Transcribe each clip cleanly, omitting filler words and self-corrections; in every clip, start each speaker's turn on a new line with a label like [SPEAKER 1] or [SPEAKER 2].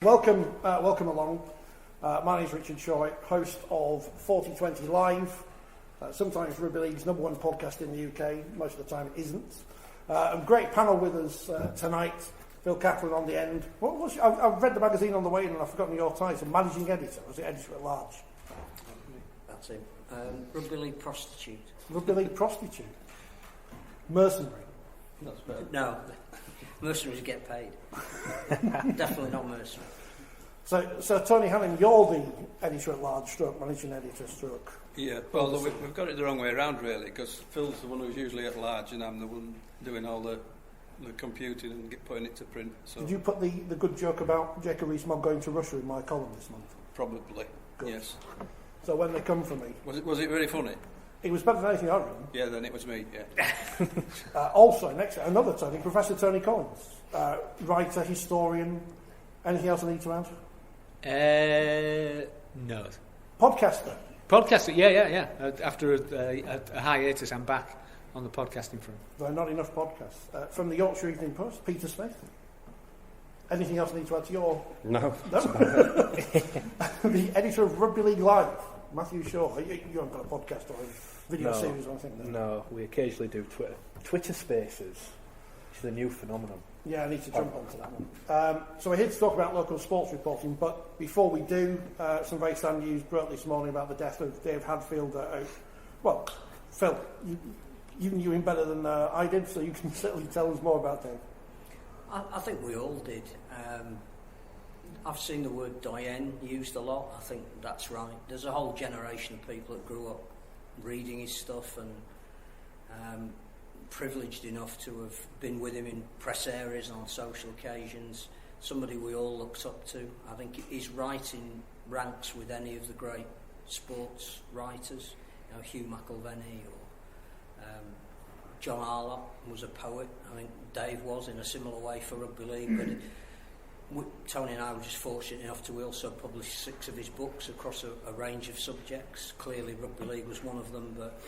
[SPEAKER 1] Welcome along. My name is Richard Shaw, host of 4020 Live, sometimes Rugby League's #1 podcast in the UK, most of the time it isn't. A great panel with us tonight, Phil Kaplan on the end. I've read the magazine on the way in and I've forgotten your title, managing editor, was it editor at large?
[SPEAKER 2] That's him. Rugby League prostitute.
[SPEAKER 1] Rugby League prostitute? Mercenary?
[SPEAKER 2] That's better. No, mercenaries get paid. Definitely not mercenary.
[SPEAKER 1] So Tony Hannan, you're the editor at large, stroke managing editor, stroke.
[SPEAKER 3] Yeah, well, we've got it the wrong way around really, because Phil's the one who's usually at large, and I'm the one doing all the computing and putting it to print. So.
[SPEAKER 1] Did you put the good joke about Jacob Rees-Mogg going to Russia in my column this month?
[SPEAKER 3] Probably. Good. Yes.
[SPEAKER 1] So when they come for me,
[SPEAKER 3] was it very funny?
[SPEAKER 1] It was better than anything I've written.
[SPEAKER 3] Yeah, then it was me. Yeah.
[SPEAKER 1] Also, another Tony, Professor Tony Collins, writer, historian. Anything else I need to add?
[SPEAKER 4] No.
[SPEAKER 1] Podcaster,
[SPEAKER 4] yeah. After a hiatus, I'm back on the podcasting front.
[SPEAKER 1] There are not enough podcasts. From the Yorkshire Evening Post, Peter Smith. Anything else I need to add to your...
[SPEAKER 5] No.
[SPEAKER 1] The editor of Rugby League Live, Matthew Shaw. You haven't got a podcast or a video series or anything?
[SPEAKER 5] No, we occasionally do Twitter Spaces, which is a new phenomenon.
[SPEAKER 1] Yeah, I need to jump onto that one. So we're here to talk about local sports reporting, but before we do, some very sad news broke this morning about the death of Dave Hadfield. Well, Phil, you knew him better than I did, so you can certainly tell us more about Dave.
[SPEAKER 2] I think we all did. I've seen the word doyen used a lot. I think that's right. There's a whole generation of people that grew up reading his stuff and privileged enough to have been with him in press areas and on social occasions. Somebody we all looked up to. I think his writing ranks with any of the great sports writers. You know, Hugh McIlvenney or John Arlott was a poet. I think Dave was in a similar way for Rugby League, but Tony and I were just fortunate enough to also publish 6 of his books across a range of subjects. Clearly Rugby League was one of them, but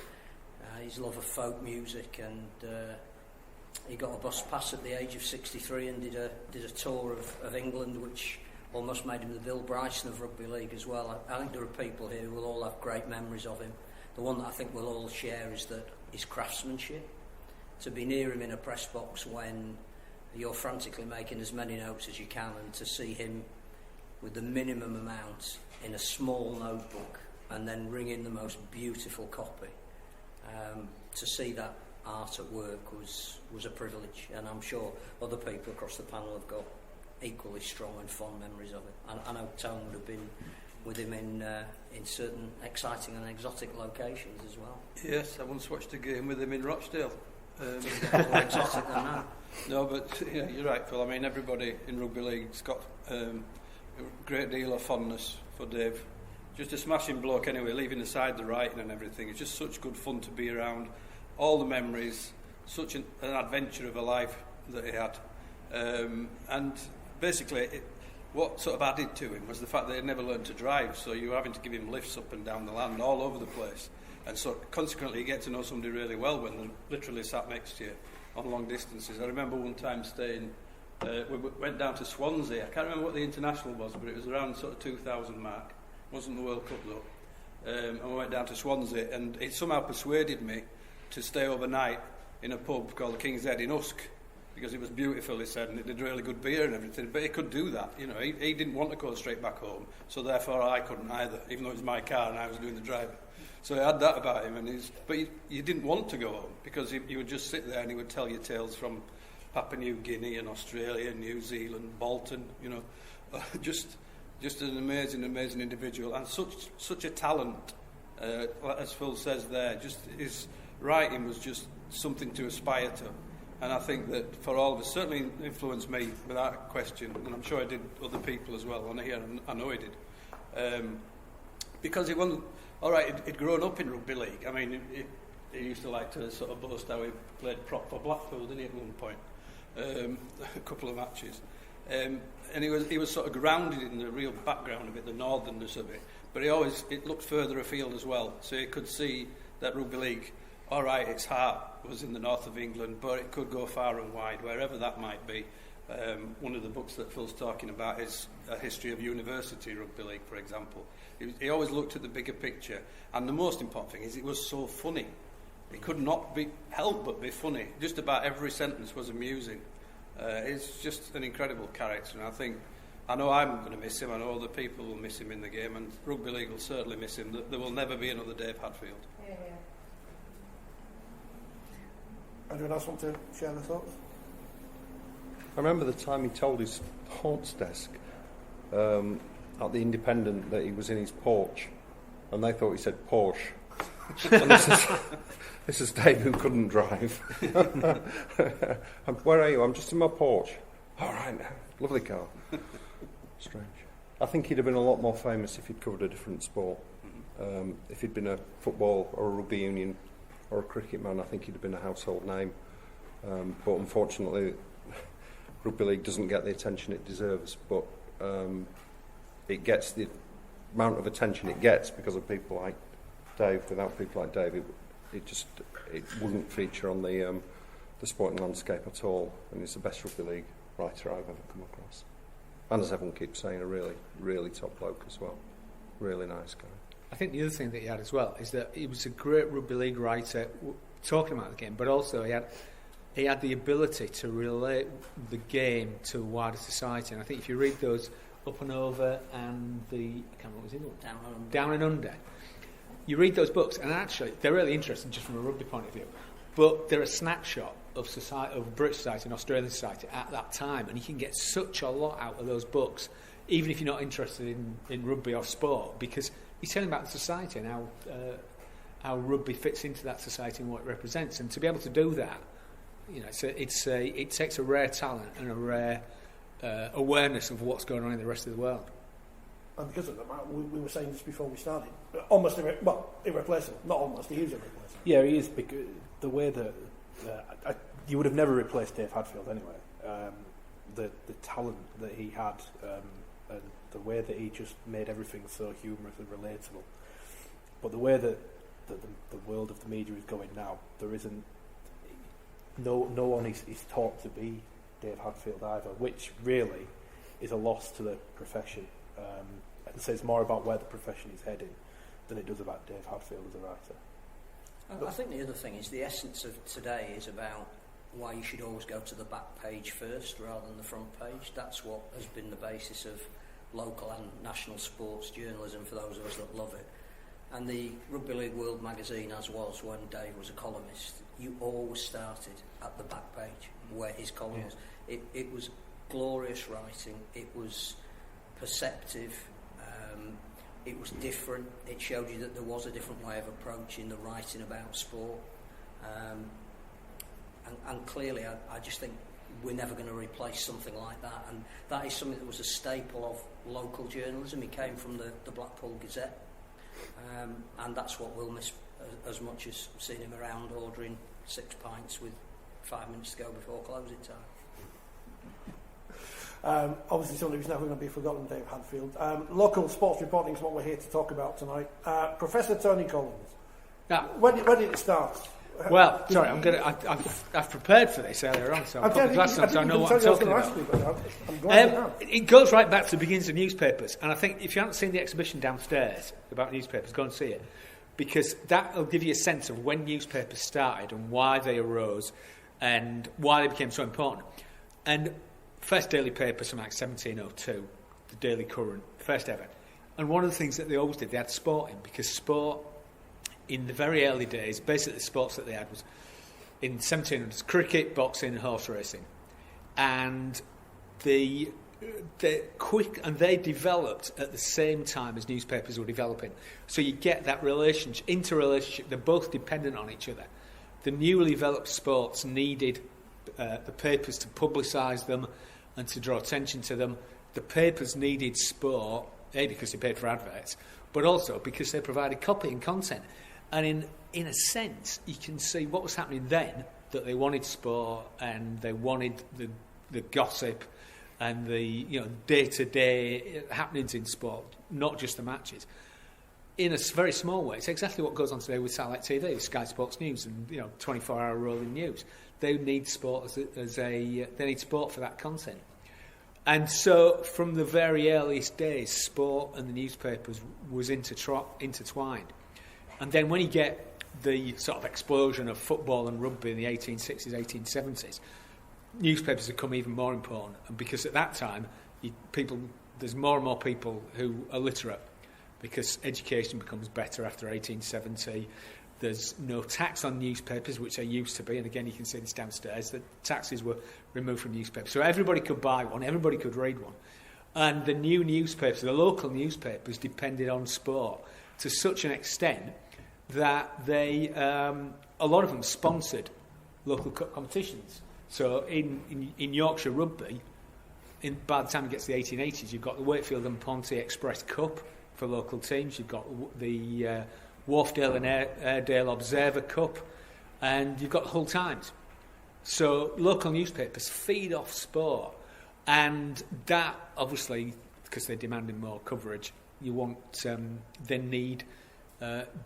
[SPEAKER 2] his love of folk music, and he got a bus pass at the age of 63 and did a tour of England, which almost made him the Bill Bryson of Rugby League as well. I think there are people here who will all have great memories of him. The one that I think we'll all share is that his craftsmanship. To be near him in a press box when you're frantically making as many notes as you can, and to see him with the minimum amount in a small notebook and then ring in the most beautiful copy, to see that art at work was a privilege, and I'm sure other people across the panel have got equally strong and fond memories of it. I know Tone would have been with him in certain exciting and exotic locations as well.
[SPEAKER 3] Yes, I once watched a game with him in Rochdale.
[SPEAKER 2] More exotic than that.
[SPEAKER 3] No, but yeah, you're right, Phil. I mean, everybody in Rugby League's got a great deal of fondness for Dave. Just a smashing bloke anyway, leaving aside the writing and everything. It's just such good fun to be around. All the memories, such an adventure of a life that he had. And basically, what sort of added to him was the fact that he never learned to drive, so you were having to give him lifts up and down the land all over the place. And so consequently you get to know somebody really well when they're literally sat next to you on long distances. I remember one time we went down to Swansea. I can't remember what the international was, but it was around sort of 2000 mark. It wasn't the World Cup though. And we went down to Swansea, and it somehow persuaded me to stay overnight in a pub called the King's Head in Usk, because it was beautiful, he said, and it did really good beer and everything. But he could do that, you know. He didn't want to go straight back home, so therefore I couldn't either, even though it was my car and I was doing the driving. So he had that about him, but you didn't want to go home, because he would just sit there and he would tell you tales from Papua New Guinea and Australia and New Zealand, Bolton, you know. Just an amazing individual, and such a talent, as Phil says there. Just his writing was just something to aspire to, and I think that for all of us, certainly influenced me without question, and I'm sure it did other people as well on here, and I know he did, because he wasn't. All right, he'd grown up in Rugby League. I mean, he used to like to sort of boast how he played prop for Blackpool, didn't he, at one point? A couple of matches. And he was sort of grounded in the real background of it, the northernness of it. But it looked further afield as well. So you could see that Rugby League, all right, its heart was in the north of England, but it could go far and wide, wherever that might be. One of the books that Phil's talking about is a history of university rugby league, for example. He always looked at the bigger picture, and the most important thing is it was so funny. It could not be helped but be funny. Just about every sentence was amusing. He's just an incredible character, and I know I'm going to miss him. I know other people will miss him in the game, and rugby league will certainly miss him. There will never be another Dave Hadfield.
[SPEAKER 6] Yeah.
[SPEAKER 1] Anyone else want to share their thoughts?
[SPEAKER 7] I remember the time he told his haunts desk at the Independent that he was in his porch, and they thought he said Porsche. And this is Dave who couldn't drive. Where are you? I'm just in my porch. All right, lovely car. Strange. I think he'd have been a lot more famous if he'd covered a different sport. If he'd been a football or a rugby union or a cricket man, I think he'd have been a household name. But unfortunately, rugby league doesn't get the attention it deserves. But it gets the amount of attention it gets because of people like Dave. Without people like Dave, it wouldn't feature on the sporting landscape at all. And he's the best rugby league writer I've ever come across. And as everyone keeps saying, a really, really top bloke as well. Really nice guy.
[SPEAKER 4] I think the other thing that he had as well is that he was a great rugby league writer talking about the game, but also he had the ability to relate the game to wider society. And I think if you read those Up and Over and I can't remember what was the other one? Down and Under. You read those books, and actually they're really interesting just from a rugby point of view. But they're a snapshot of society, of British society and Australian society at that time, and you can get such a lot out of those books, even if you're not interested in rugby or sport, because he's telling about the society and how rugby fits into that society and what it represents. And to be able to do that, it takes a rare talent and a rare awareness of what's going on in the rest of the world.
[SPEAKER 1] And because of that, we were saying this before we started, almost irreplaceable. Not almost, he is irreplaceable.
[SPEAKER 5] Yeah, he is, because the way that you would have never replaced Dave Hadfield anyway. The talent that he had, and the way that he just made everything so humorous and relatable. But the way that the world of the media is going now, there isn't no one is taught to be Dave Hadfield either, which really is a loss to the profession. And says more about where the profession is heading than it does about Dave Hadfield as a writer.
[SPEAKER 2] I think the other thing is the essence of today is about why you should always go to the back page first rather than the front page. That's what has been the basis of local and national sports journalism for those of us that love it. And the Rugby League World magazine, as was when Dave was a columnist, you always started at the back page where his column was. It was glorious writing, it was perceptive, it was different, it showed you that there was a different way of approaching the writing about sport, and clearly I just think we're never going to replace something like that, and that is something that was a staple of local journalism. He came from the Blackpool Gazette, and that's what we'll miss as much as seeing him around ordering 6 pints with 5 minutes to go before closing time.
[SPEAKER 1] Obviously somebody who's never going to be forgotten, Dave Hadfield. Local sports reporting is what we're here to talk about tonight. Professor Tony Collins.
[SPEAKER 4] Now,
[SPEAKER 1] when did it start?
[SPEAKER 4] Well, sorry, I've prepared for this earlier on, so I've got the glasses on, so I know what I'm talking about. It goes right back to the beginnings of newspapers, and I think if you haven't seen the exhibition downstairs about newspapers, go and see it, because that will give you a sense of when newspapers started and why they arose and why they became so important. And first daily paper, something like 1702, the Daily Courant, first ever. And one of the things that they always did, they had sport in, because sport, in the very early days, basically the sports that they had was, in 1700s, cricket, boxing, horse racing. And they developed at the same time as newspapers were developing. So you get that interrelationship, they're both dependent on each other. The newly developed sports needed the papers to publicise them and to draw attention to them. The papers needed sport, because they paid for adverts, but also because they provided copy and content. And in a sense, you can see what was happening then, that they wanted sport and they wanted the gossip and the day-to-day happenings in sport, not just the matches. In a very small way, it's exactly what goes on today with satellite TV, Sky Sports News and 24-hour rolling news. They need sport they need sport for that content. And so, from the very earliest days, sport and the newspapers was intertwined. And then when you get the sort of explosion of football and rugby in the 1860s, 1870s, newspapers have become even more important. And because at that time, there's more and more people who are literate, because education becomes better after 1870. There's no tax on newspapers, which there used to be, and again you can see this downstairs, the taxes were removed from newspapers. So everybody could buy one, everybody could read one. And the new newspapers, the local newspapers, depended on sport to such an extent that they, a lot of them sponsored local cup competitions. So in Yorkshire Rugby, by the time it gets to the 1880s, you've got the Wakefield and Ponty Express Cup for local teams, you've got the Wharfdale and Airedale Observer Cup, and you've got Hull Times. So local newspapers feed off sport, and that obviously, because they're demanding more coverage, they need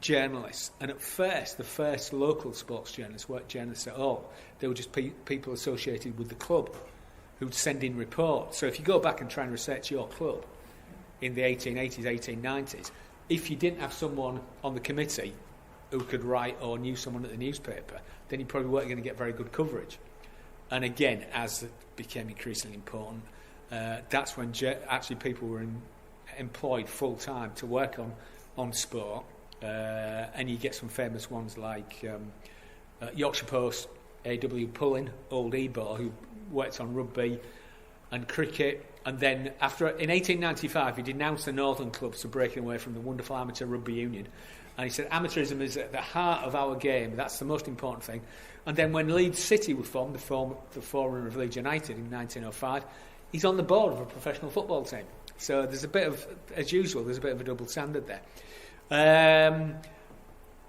[SPEAKER 4] journalists. And at first, the first local sports journalists weren't journalists at all. They were just people associated with the club who'd send in reports. So if you go back and try and research your club in the 1880s, 1890s, if you didn't have someone on the committee who could write or knew someone at the newspaper, then you probably weren't going to get very good coverage. And again, as it became increasingly important, that's when actually people were employed full-time to work on sport. And you get some famous ones like Yorkshire Post, A.W. Pullen, old Ebor, who worked on rugby and cricket. And then in 1895, he denounced the northern clubs for breaking away from the wonderful amateur rugby union. And he said, amateurism is at the heart of our game. That's the most important thing. And then when Leeds City was formed, the forerunner of Leeds United in 1905, he's on the board of a professional football team. So there's a bit of, as usual, there's a bit of a double standard there.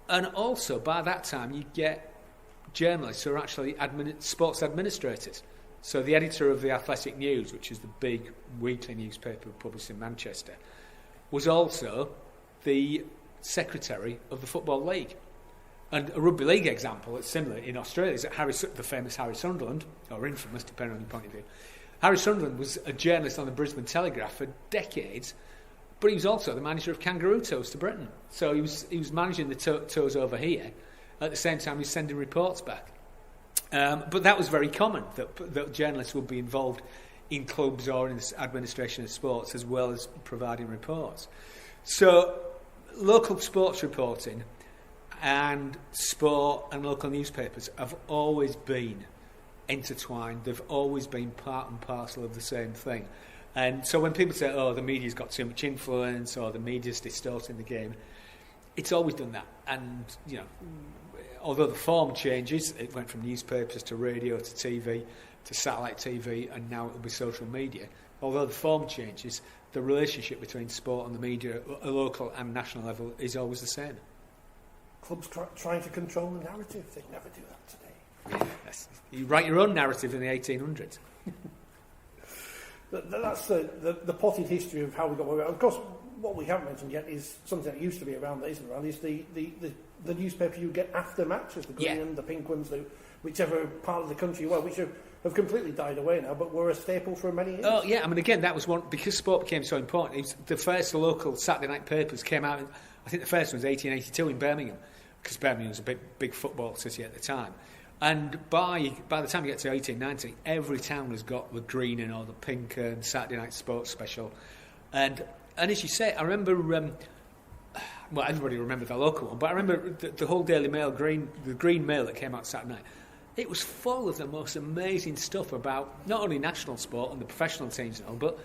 [SPEAKER 4] And also, by that time, you get journalists who are actually sports administrators. So the editor of the Athletic News, which is the big weekly newspaper published in Manchester, was also the secretary of the Football League. And a rugby league example that's similar in Australia is that the famous Harry Sunderland, or infamous, depending on your point of view. Harry Sunderland was a journalist on the Brisbane Telegraph for decades, but he was also the manager of Kangaroo Toes to Britain. So he was managing the toes over here. At the same time, he was sending reports back. But that was very common, that journalists would be involved in clubs or in the administration of sports as well as providing reports. So local sports reporting and sport and local newspapers have always been intertwined. They've always been part and parcel of the same thing. And so when people say, the media's got too much influence or the media's distorting the game, it's always done that. And, although the form changes, it went from newspapers to radio to TV to satellite TV, and now it'll be social media. Although the form changes, the relationship between sport and the media at a local and national level is always the same.
[SPEAKER 1] Clubs trying to control the narrative, they never do that today.
[SPEAKER 4] Yes. You write your own narrative in the 1800s.
[SPEAKER 1] That's the potted history of how we got where we are. Of course, what we haven't mentioned yet is something that used to be around that isn't around, is the newspaper you get after matches, the green and the pink ones, whichever part of the country you were, which have completely died away now, but were a staple for many years.
[SPEAKER 4] Oh, yeah, I mean, again, that was one, because sport became so important, it was the first local Saturday night papers came out, I think the first one was 1882 in Birmingham, because Birmingham was a big football city at the time. And by the time you get to 1890, every town has got the green and or the pink and Saturday night sports special. And as you say, I remember, everybody remembered the local one, but I remember the whole Daily Mail, the Green Mail that came out Saturday night. It was full of the most amazing stuff about not only national sport and the professional teams and all, but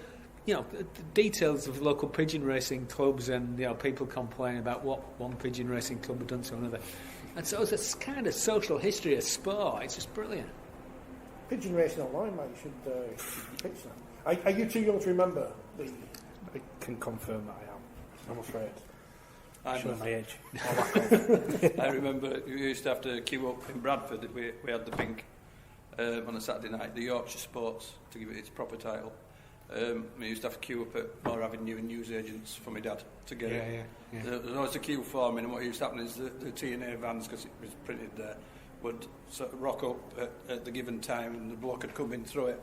[SPEAKER 4] the details of local pigeon racing clubs and people complaining about what one pigeon racing club had done to another. And so it's this kind of social history of sport. It's just brilliant.
[SPEAKER 1] Pigeon racing online, mate. You should pitch that. Are you too young to remember the...
[SPEAKER 5] I can confirm that I am. I'm afraid.
[SPEAKER 3] I'm
[SPEAKER 5] showing my age.
[SPEAKER 3] I remember we used to have to queue up in Bradford. We had the pink on a Saturday night, the Yorkshire Sports, to give it its proper title. We used to have to queue up at Moore Avenue and newsagents for my dad to get it. Yeah. There was always a queue forming, and what used to happen is the T&A vans, because it was printed there, would sort of rock up at the given time, and the bloke would come in, throw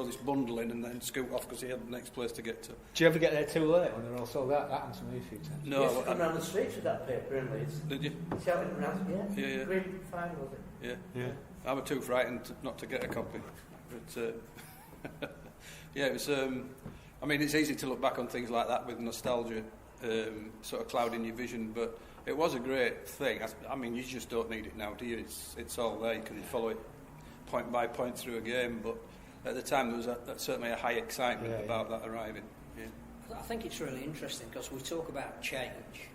[SPEAKER 3] this bundle in, and then scoot off because he had the next place to get to.
[SPEAKER 4] Do you ever get there too late when they're all sold out? That happened to me a few times.
[SPEAKER 3] No,
[SPEAKER 6] You used to come round the streets with that paper in Leeds.
[SPEAKER 3] Did you?
[SPEAKER 6] Shouting around, yeah.
[SPEAKER 3] Yeah.
[SPEAKER 6] Green fine, was it?
[SPEAKER 3] Yeah. I was too frightened not to get a copy. But yeah, it was. I mean, it's easy to look back on things like that with nostalgia, sort of clouding your vision, but it was a great thing. I mean, you just don't need it now, do you? It's all there. You can follow it point by point through a game, but at the time there was certainly a high excitement about that arriving. Yeah.
[SPEAKER 2] I think it's really interesting because we talk about change,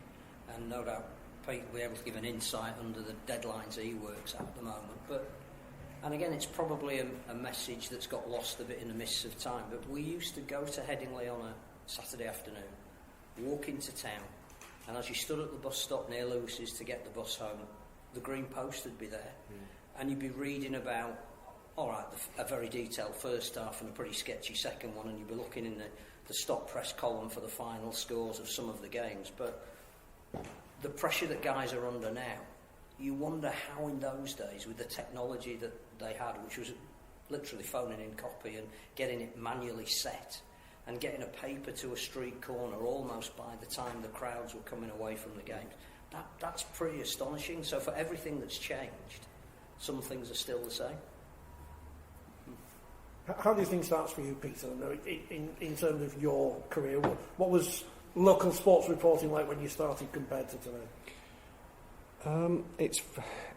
[SPEAKER 2] and no doubt Pete will be able to give an insight under the deadlines he works at the moment. And again, it's probably a message that's got lost a bit in the mists of time, but we used to go to Headingley on a Saturday afternoon, walk into town, and as you stood at the bus stop near Lewis's to get the bus home, the Green Post would be there, and you'd be reading about, all right, a very detailed first half and a pretty sketchy second one, and you'd be looking in the stop press column for the final scores of some of the games. But the pressure that guys are under now, you wonder how in those days, with the technology that they had, which was literally phoning in copy and getting it manually set, and getting a paper to a street corner almost by the time the crowds were coming away from the games, that's pretty astonishing. So for everything that's changed, some things are still the same.
[SPEAKER 1] How do you think starts for you, Peter, in terms of your career? What was local sports reporting like when you started compared to today?
[SPEAKER 7] It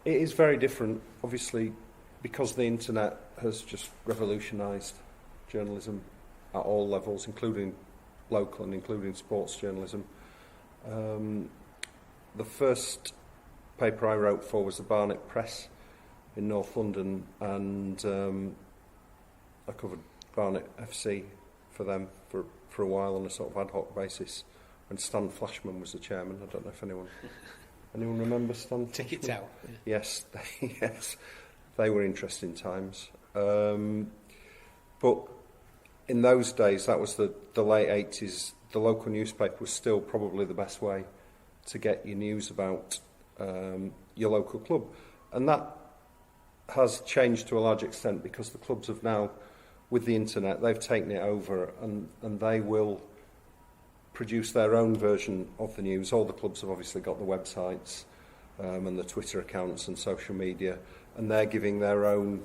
[SPEAKER 7] is very different, obviously, because the internet has just revolutionised journalism at all levels, including local and including sports journalism. The first paper I wrote for was the Barnet Press in North London, and I covered Barnet FC for them for a while on a sort of ad hoc basis, when Stan Flashman was the chairman. I don't know if anyone remembers Stan
[SPEAKER 4] Tickets
[SPEAKER 7] Flashman?
[SPEAKER 4] out. Yeah.
[SPEAKER 7] Yes, yes, they were interesting times. But in those days, that was the late 80s, the local newspaper was still probably the best way to get your news about your local club. And that has changed to a large extent because the clubs have now, with the internet, they've taken it over, and they will produce their own version of the news. All the clubs have obviously got the websites and the Twitter accounts and social media, and they're giving their own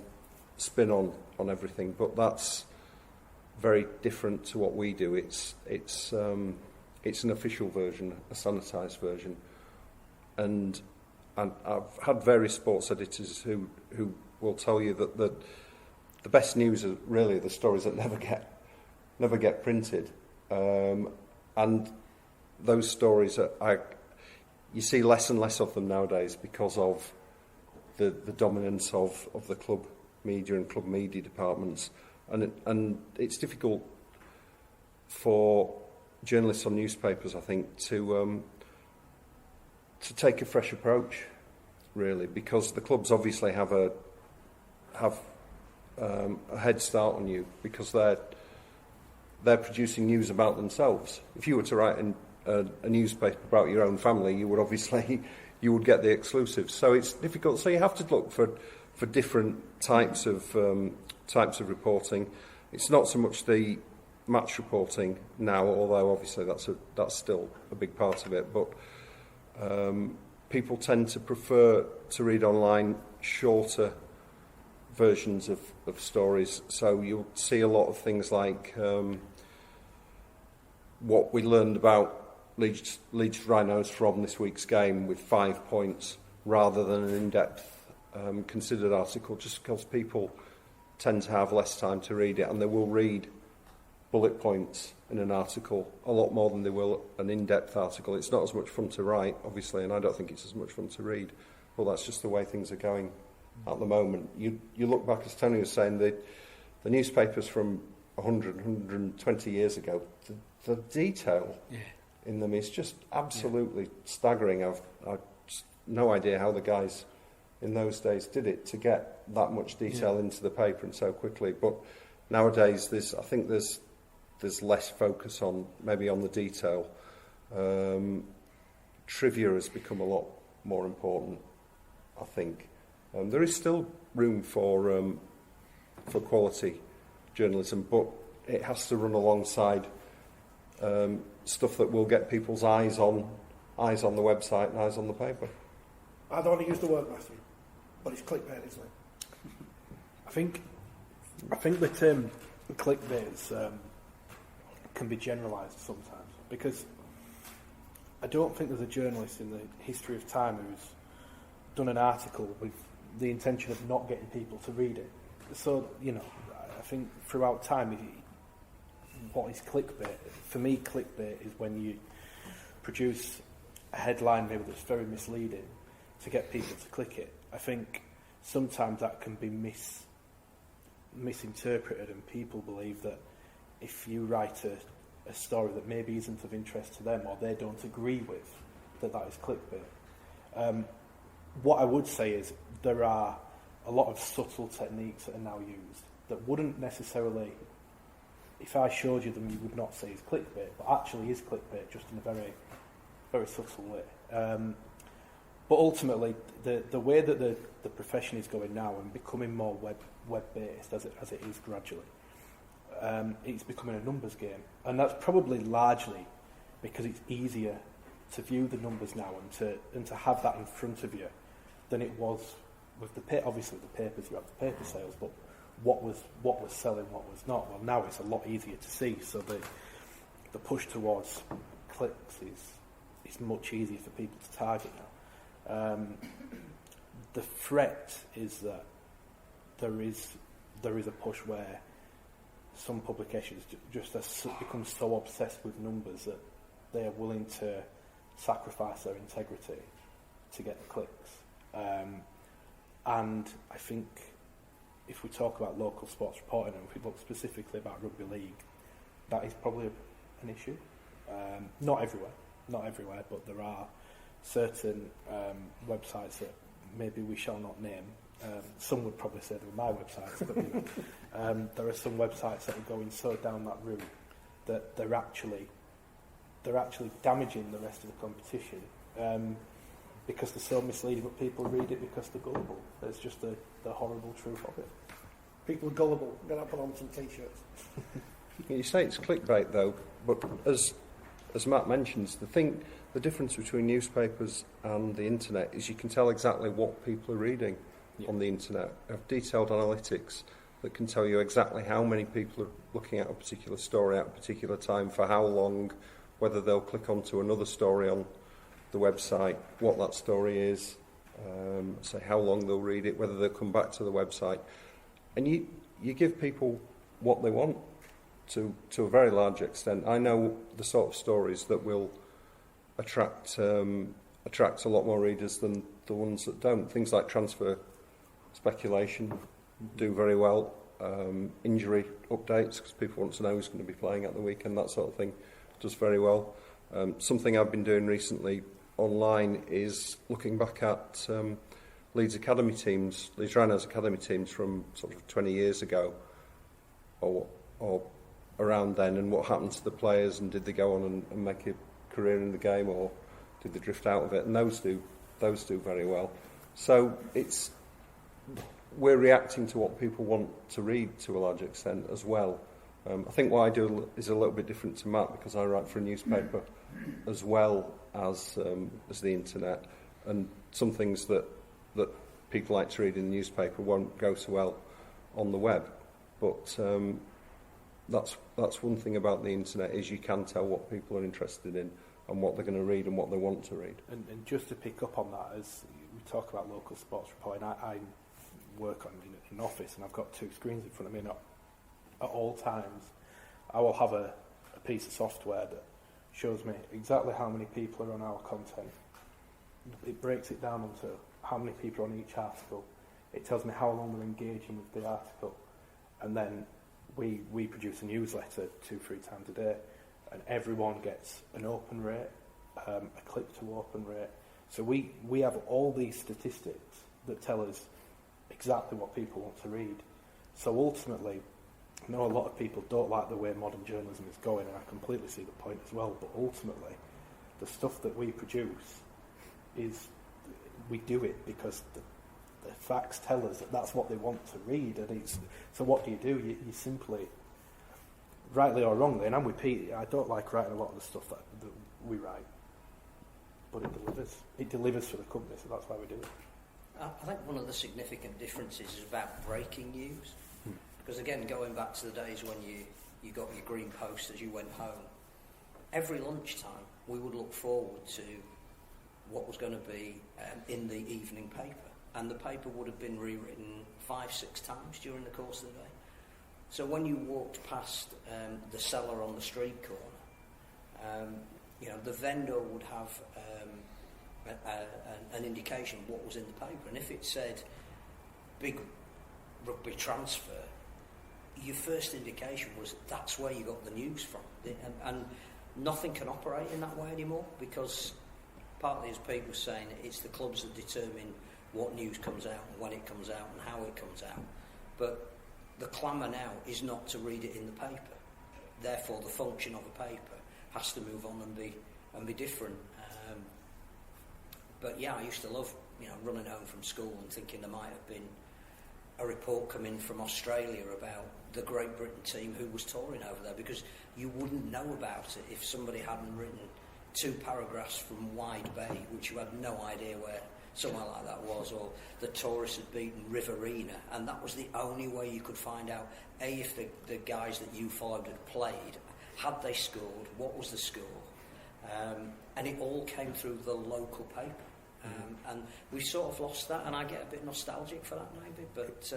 [SPEAKER 7] spin on everything. But that's very different to what we do. It's an official version, a sanitised version, and I've had various sports editors who will tell you that the best news are really the stories that never get printed, and those stories you see less and less of them nowadays because of the dominance of the club media and club media departments, and it's difficult for journalists on newspapers, I think, to take a fresh approach, really, because the clubs obviously have a head start on you because they're producing news about themselves. If you were to write a newspaper about your own family, you would get the exclusives. So it's difficult. So you have to look for different types of reporting. It's not so much the match reporting now, although obviously that's still a big part of it. But people tend to prefer to read online shorter versions of stories. So you'll see a lot of things like what we learned about Leeds Rhinos from this week's game with 5 points, rather than an in-depth considered article, just because people tend to have less time to read it, and they will read bullet points in an article a lot more than they will an in-depth article. It's not as much fun to write, obviously, and I don't think it's as much fun to read, but that's just the way things are going at the moment. You look back, as Tony was saying, the newspapers from 100, 120 years ago, the detail in them is just absolutely staggering. I've just no idea how the guys in those days did it to get that much detail into the paper and so quickly. But nowadays, I think there's less focus on the detail. Trivia has become a lot more important, I think. There is still room for quality journalism, but it has to run alongside stuff that will get people's eyes on the website and eyes on the paper.
[SPEAKER 1] I don't want to use the word, Matthew, but it's clickbait, isn't it?
[SPEAKER 5] I think the term clickbait can be generalised sometimes, because I don't think there's a journalist in the history of time who's done an article with the intention of not getting people to read it. So, I think throughout time, what is clickbait? For me, clickbait is when you produce a headline maybe that's very misleading to get people to click it. I think sometimes that can be misinterpreted, and people believe that if you write a story that maybe isn't of interest to them or they don't agree with, that is clickbait. What I would say is there are a lot of subtle techniques that are now used that wouldn't necessarily, if I showed you them, you would not say is clickbait, but actually is clickbait, just in a very, very subtle way. But ultimately, the way that the profession is going now and becoming more web-based as it is gradually, it's becoming a numbers game. And that's probably largely because it's easier to view the numbers now and to have that in front of you than it was with obviously the papers. You have the paper sales, but what was selling, what was not. Well, now it's a lot easier to see. So the push towards clicks is much easier for people to target now. The threat is that there is a push where some publications just become so obsessed with numbers that they are willing to sacrifice their integrity to get the clicks. And I think if we talk about local sports reporting, and if we look specifically about rugby league, that is probably an issue. Not everywhere, but there are certain websites that maybe we shall not name. Some would probably say they were my websites, but there are some websites that are going so down that route that they're actually damaging the rest of the competition because they're so misleading, but people read it because they're gullible. That's just the horrible truth of it.
[SPEAKER 1] People are gullible. I'm going to put on some t-shirts.
[SPEAKER 7] You say it's clickbait though, but as Matt mentions, the difference between newspapers and the internet is you can tell exactly what people are reading on the internet. You have detailed analytics that can tell you exactly how many people are looking at a particular story at a particular time, for how long, whether they'll click onto another story on the website, what that story is, say how long they'll read it, whether they'll come back to the website. And you give people what they want to a very large extent. I know the sort of stories that will attract a lot more readers than the ones that don't. Things like transfer speculation do very well. Injury updates, because people want to know who's going to be playing at the weekend, that sort of thing, does very well. Something I've been doing recently online is looking back at Leeds Rhinos Academy teams from sort of 20 years ago or around then, and what happened to the players, and did they go on and make a career in the game, or did they drift out of it? And those do very well. So we're reacting to what people want to read to a large extent as well. I think what I do is a little bit different to Matt, because I write for a newspaper as well as the internet, and some things that people like to read in the newspaper won't go so well on the web. But that's one thing about the internet, is you can tell what people are interested in and what they're going to read and what they want to read.
[SPEAKER 5] And just to pick up on that, as we talk about local sports reporting, I work in an office, and I've got two screens in front of me, and at all times I will have a piece of software that shows me exactly how many people are on our content. It breaks it down into how many people are on each article. It tells me how long they're engaging with the article, and then we produce a newsletter 2-3 times a day, and everyone gets an open rate, a click to open rate. So we have all these statistics that tell us exactly what people want to read. So ultimately, I know a lot of people don't like the way modern journalism is going, and I completely see the point as well, but ultimately the stuff that we produce we do it because the facts tell us that that's what they want to read, and so what do? You simply, rightly or wrongly, and I'm with Pete, I don't like writing a lot of the stuff that we write, but it delivers for the company, so that's why we do it.
[SPEAKER 2] I think one of the significant differences is about breaking news, because again, going back to the days when you got your green post as you went home, every lunchtime we would look forward to what was going to be in the evening paper, and the paper would have been rewritten 5-6 times during the course of the day. So when you walked past the seller on the street corner, the vendor would have an indication of what was in the paper, and if it said big rugby transfer, your first indication was that's where you got the news from, and nothing can operate in that way anymore, because partly, as Pete was saying, it's the clubs that determine what news comes out and when it comes out and how it comes out. But the clamour now is not to read it in the paper. Therefore, the function of a paper has to move on and be different. But yeah, I used to love running home from school and thinking there might have been a report come in from Australia about the Great Britain team who was touring over there, because you wouldn't know about it if somebody hadn't written 2 paragraphs from Wide Bay, which you had no idea where somewhere like that was, or the tourists had beaten Riverina, and that was the only way you could find out, A, if the guys that you followed had played, had they scored, what was the score, and it all came through the local paper. And we sort of lost that, and I get a bit nostalgic for that maybe, but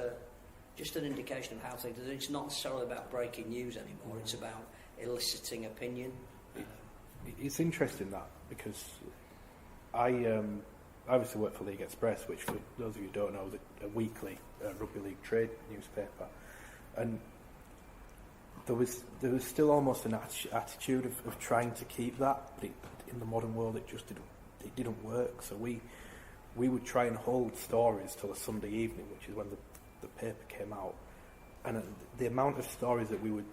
[SPEAKER 2] just an indication of how things are. It's not necessarily about breaking news anymore, it's about eliciting opinion.
[SPEAKER 5] It's interesting that, because I obviously work for League Express, which for those of you who don't know is a weekly rugby league trade newspaper, and there was still almost an attitude of trying to keep that, but in the modern world it just didn't work. So we would try and hold stories till a Sunday evening, which is when the paper came out, and the amount of stories that we would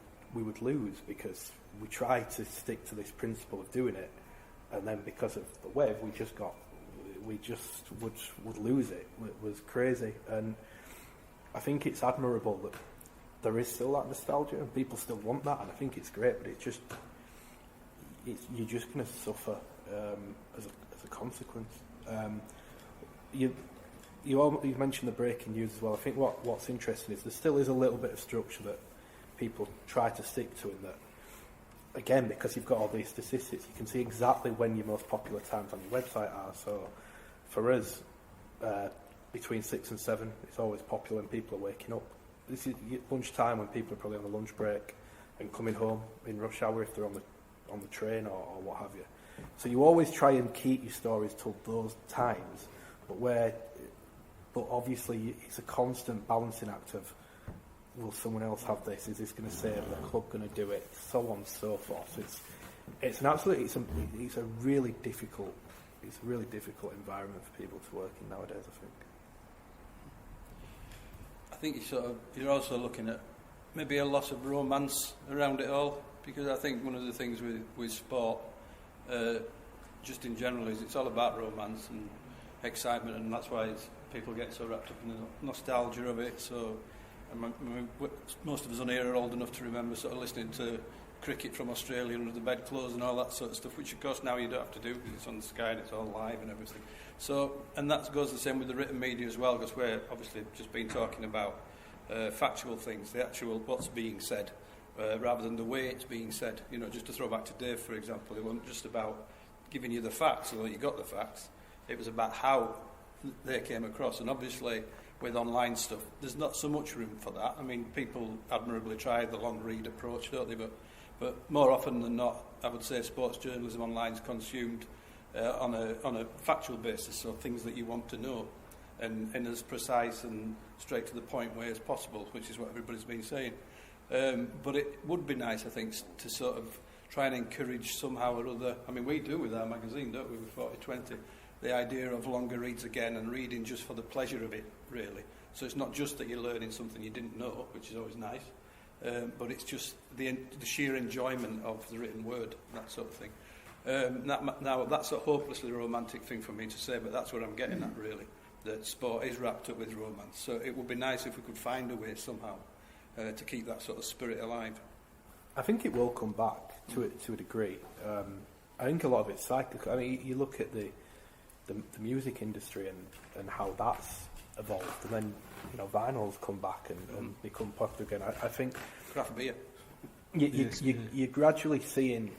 [SPEAKER 5] lose because we tried to stick to this principle of doing it, and then because of the web we just would lose it. It was crazy, and I think it's admirable that there is still that nostalgia and people still want that, and I think it's great, but you're just going to suffer as a consequence. You mentioned the breaking news as well. I think what's interesting is there still is a little bit of structure that people try to stick to, in that, again, because you've got all these statistics, you can see exactly when your most popular times on your website are. So for us, between 6 and 7, it's always popular and people are waking up. This is lunchtime when people are probably on the lunch break and coming home in rush hour if they're on the train or what have you. So you always try and keep your stories till those times, but obviously it's a constant balancing act of, will someone else have this? Is this going to save the club? Going to do it? So on and so forth. It's a really difficult environment for people to work in nowadays, I think.
[SPEAKER 3] I think you're also looking at maybe a loss of romance around it all, because I think one of the things with sport, just in general, is it's all about romance and excitement, and that's why people get so wrapped up in the nostalgia of it. So most of us on here are old enough to remember sort of listening to cricket from Australia under the bedclothes and all that sort of stuff, which of course now you don't have to do because it's on the Sky and it's all live and everything. So, and that goes the same with the written media as well, because we're obviously just been talking about factual things, the actual what's being said, rather than the way it's being said. You know, just to throw back to Dave, for example, it wasn't just about giving you the facts, although you got the facts. It was about how they came across, and obviously with online stuff, there's not so much room for that. I mean, people admirably try the long read approach, don't they? But more often than not, I would say sports journalism online is consumed on a factual basis, so things that you want to know, and as precise and straight to the point way as possible, which is what everybody's been saying. But it would be nice, I think, to sort of try and encourage somehow or other. I mean, we do with our magazine, don't we, with Forty20, the idea of longer reads again and reading just for the pleasure of it, really. So it's not just that you're learning something you didn't know, which is always nice, but it's just the sheer enjoyment of the written word, that sort of thing. Now, that's a hopelessly romantic thing for me to say, but that's what I'm getting at, really. that sport is wrapped up with romance. So it would be nice if we could find a way somehow to keep that sort of spirit alive.
[SPEAKER 5] I think it will come back to a degree. I think a lot of it's cyclical. I mean, you look at the music industry and how that's evolved, and then vinyls come back and become popular again. I think
[SPEAKER 3] Craft beer.
[SPEAKER 5] You're gradually seeing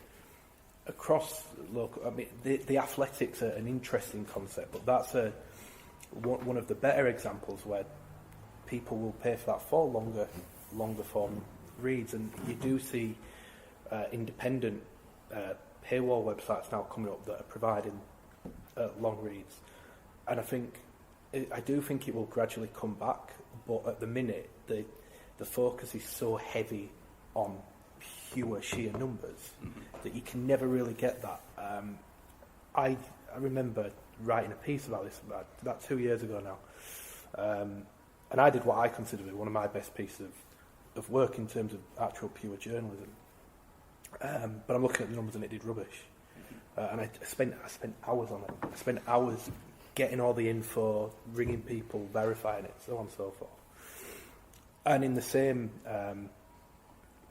[SPEAKER 5] across local. I mean, the athletics are an interesting concept, but that's one of the better examples where people will pay for that for longer form reads, and you do see independent paywall websites now coming up that are providing long reads, and I do think it will gradually come back, but at the minute the focus is so heavy on pure sheer numbers that you can never really get that. I remember writing a piece about this about 2 years ago now, and I did what I consider to be one of my best pieces of work in terms of actual pure journalism. But I'm looking at the numbers and it did rubbish. And I spent hours on it. I spent hours getting all the info, ringing people, verifying it, so on and so forth. And in the same,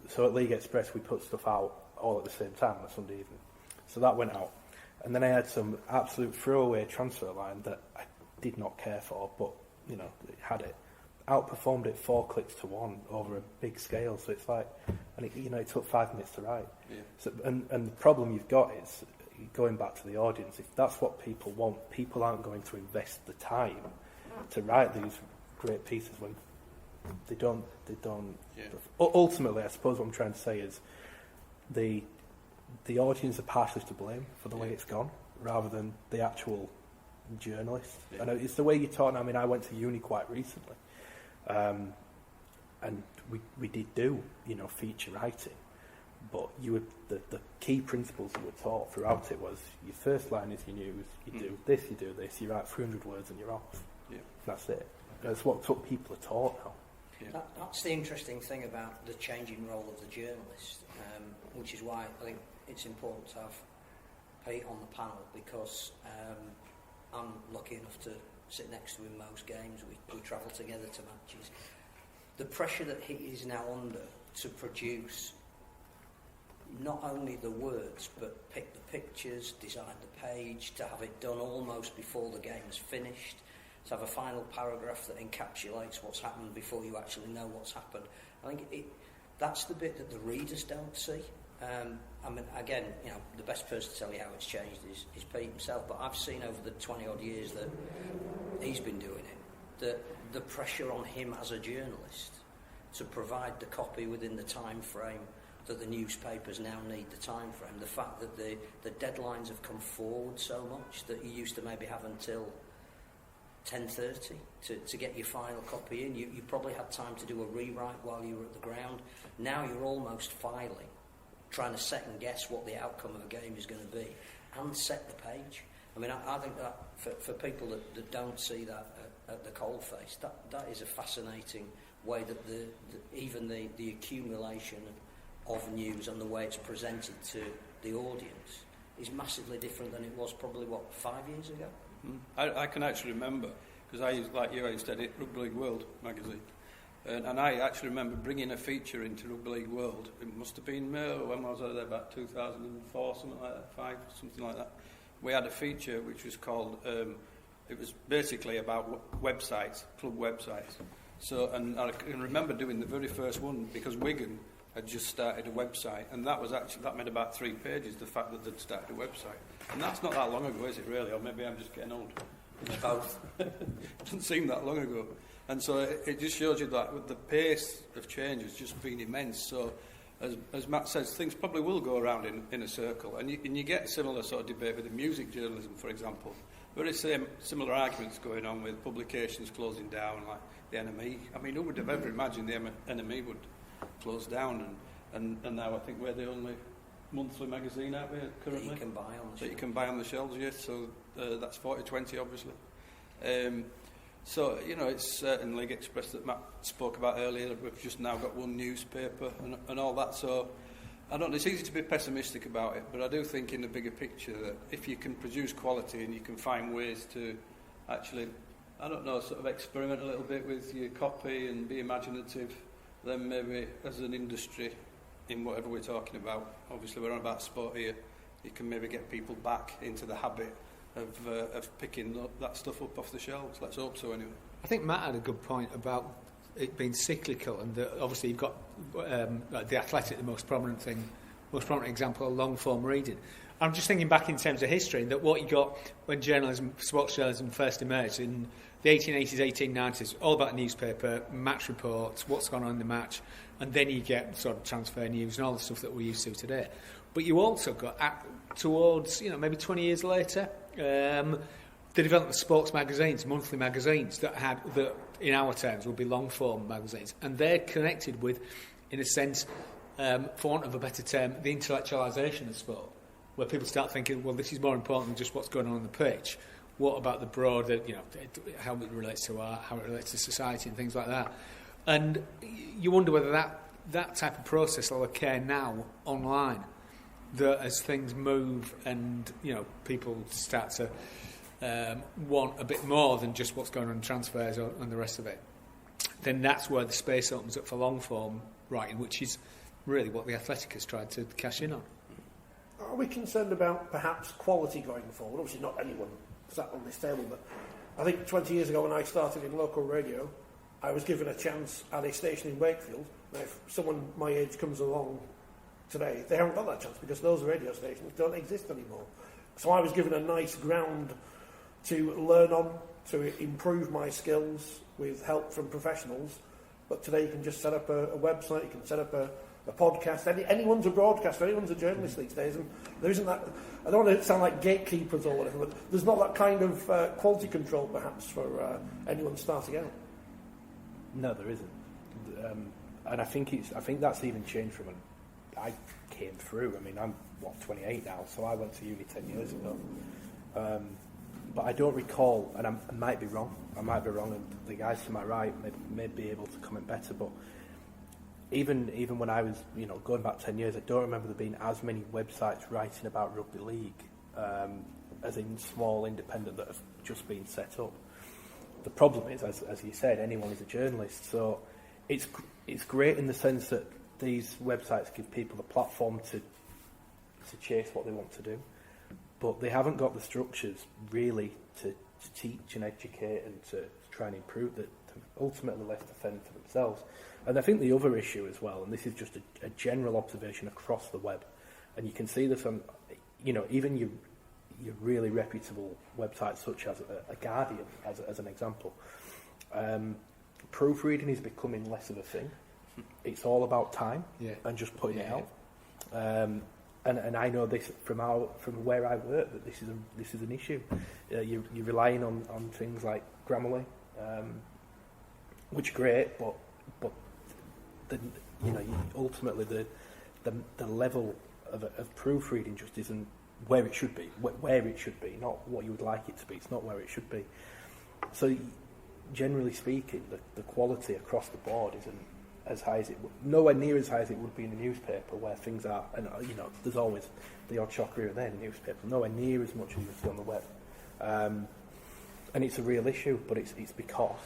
[SPEAKER 5] so at League Express we put stuff out all at the same time on a Sunday evening. So that went out. And then I had some absolute throwaway transfer line that I did not care for, but, it had it. Outperformed it 4 clicks to 1 over a big scale. So it's like, and it took 5 minutes to write.
[SPEAKER 3] Yeah.
[SPEAKER 5] So, and the problem you've got is, going back to the audience, if that's what people want, people aren't going to invest the time to write these great pieces when they don't.
[SPEAKER 3] Yeah.
[SPEAKER 5] Ultimately, I suppose what I'm trying to say is the audience are partially to blame for the way it's gone, rather than the actual journalist.
[SPEAKER 3] Yeah.
[SPEAKER 5] And it's the way you talk. I mean, I went to uni quite recently, and we did do feature writing, but the key principles you were taught throughout it was your first line is your news. You do this, you do this. You write 300 words and you're off.
[SPEAKER 3] Yeah.
[SPEAKER 5] That's it. That's what people are taught now.
[SPEAKER 3] Yeah.
[SPEAKER 2] That's the interesting thing about the changing role of the journalist, which is why I think it's important to have Pete on the panel, because I'm lucky enough to sit next to him most games. We travel together to matches. The pressure that he is now under to produce not only the words, but pick the pictures, design the page, to have it done almost before the game is finished, to have a final paragraph that encapsulates what's happened before you actually know what's happened. I think that's the bit that the readers don't see. I mean, again, the best person to tell you how it's changed is Pete himself, but I've seen over the 20-odd years that he's been doing it, that the pressure on him as a journalist to provide the copy within the time frame that the newspapers now need the time frame, the fact that the deadlines have come forward so much that you used to maybe have until 10:30 to get your final copy in. You probably had time to do a rewrite while you were at the ground. Now you're almost filing, trying to second guess what the outcome of a game is going to be, and set the page. I mean, I think that for people that don't see that at the coalface, that is a fascinating way that even the accumulation of news and the way it's presented to the audience is massively different than it was probably, 5 years ago?
[SPEAKER 3] I can actually remember, because I used to edit Rugby League World magazine, and I actually remember bringing a feature into Rugby League World. It must have been, when was I there, about 2004, something like that, 5, something like that. We had a feature which was called, it was basically about websites, club websites. So, and I can remember doing the very first one, because Wigan had just started a website, and that made about 3 pages, the fact that they'd started a website. And that's not that long ago, is it really? Or maybe I'm just getting old.
[SPEAKER 2] Both.
[SPEAKER 3] It doesn't seem that long ago. And so it just shows you that the pace of change has just been immense. So, as Matt says, things probably will go around in a circle. And you get a similar sort of debate with the music journalism, for example. Very similar arguments going on with publications closing down, like the NME. I mean, who would have ever imagined the NME would closed down, and now I think we're the only monthly magazine out there currently
[SPEAKER 2] that you can buy on the shelves.
[SPEAKER 3] You can buy on the shelves, yes. So that's 4020, obviously. So it's in League Express that Matt spoke about earlier. We've just now got one newspaper and all that. So I don't know. It's easy to be pessimistic about it, but I do think in the bigger picture that if you can produce quality and you can find ways to actually I don't know, sort of experiment a little bit with your copy and be imaginative, then maybe as an industry, in whatever we're talking about, obviously we're on about sport here, you can maybe get people back into the habit of picking that stuff up off the shelves. Let's hope so anyway.
[SPEAKER 4] I think Matt had a good point about it being cyclical, and that obviously you've got like the Athletic, the most prominent example of long form reading. I'm just thinking back in terms of history, that what you got when sports journalism first emerged in the 1880s, 1890s, all about newspaper, match reports, what's gone on in the match, and then you get sort of transfer news and all the stuff that we're used to today. But you also got towards, maybe 20 years later, the development of sports magazines, monthly magazines that in our terms would be long form magazines, and they're connected with, in a sense, for want of a better term, the intellectualisation of sport, where people start thinking, well, this is more important than just what's going on the pitch. What about the broader, how it relates to art, how it relates to society and things like that. And you wonder whether that type of process will occur now online, that as things move and, people start to want a bit more than just what's going on in transfers and the rest of it, then that's where the space opens up for long form writing, which is really what the Athletic has tried to cash in on.
[SPEAKER 1] Are we concerned about perhaps quality going forward? Obviously not anyone sat on this table, but I think 20 years ago when I started in local radio, I was given a chance at a station in Wakefield. Now, if someone my age comes along today, they haven't got that chance because those radio stations don't exist anymore. So I was given a nice ground to learn on, to improve my skills with help from professionals. But today you can just set up a website, you can set up a podcast. Anyone's a broadcaster, anyone's a journalist these days, and there isn't that. I don't want to sound like gatekeepers or whatever, but there's not that kind of quality control perhaps for anyone starting out.
[SPEAKER 5] No, there isn't, and I think that's even changed from when I came through. I mean, I'm 28 now, so I went to uni 10 years ago. But I don't recall, and I might be wrong, and the guys to my right may be able to comment better, but even when I was, going back 10 years, I don't remember there being as many websites writing about rugby league, as in small independent that have just been set up. The problem is, as you said, anyone is a journalist, so it's great in the sense that these websites give people the platform to chase what they want to do, but they haven't got the structures really to teach and educate and to try and improve that, ultimately left to fend for themselves. And I think the other issue as well, and this is just a general observation across the web, and you can see this on, even your really reputable websites such as a Guardian, as an example. Proofreading is becoming less of a thing. It's all about time and just putting it out. And I know this from where I work, that this is an issue. You're relying on things like Grammarly, which are great, but ultimately the level of proofreading just isn't where it should be. Where it should be, not what you would like it to be. It's not where it should be. So, generally speaking, the quality across the board isn't as high as nowhere near as high as it would be in a newspaper, where things are, and there's always the odd shocker here and there in the newspaper. Nowhere near as much as you see on the web, and it's a real issue. But it's because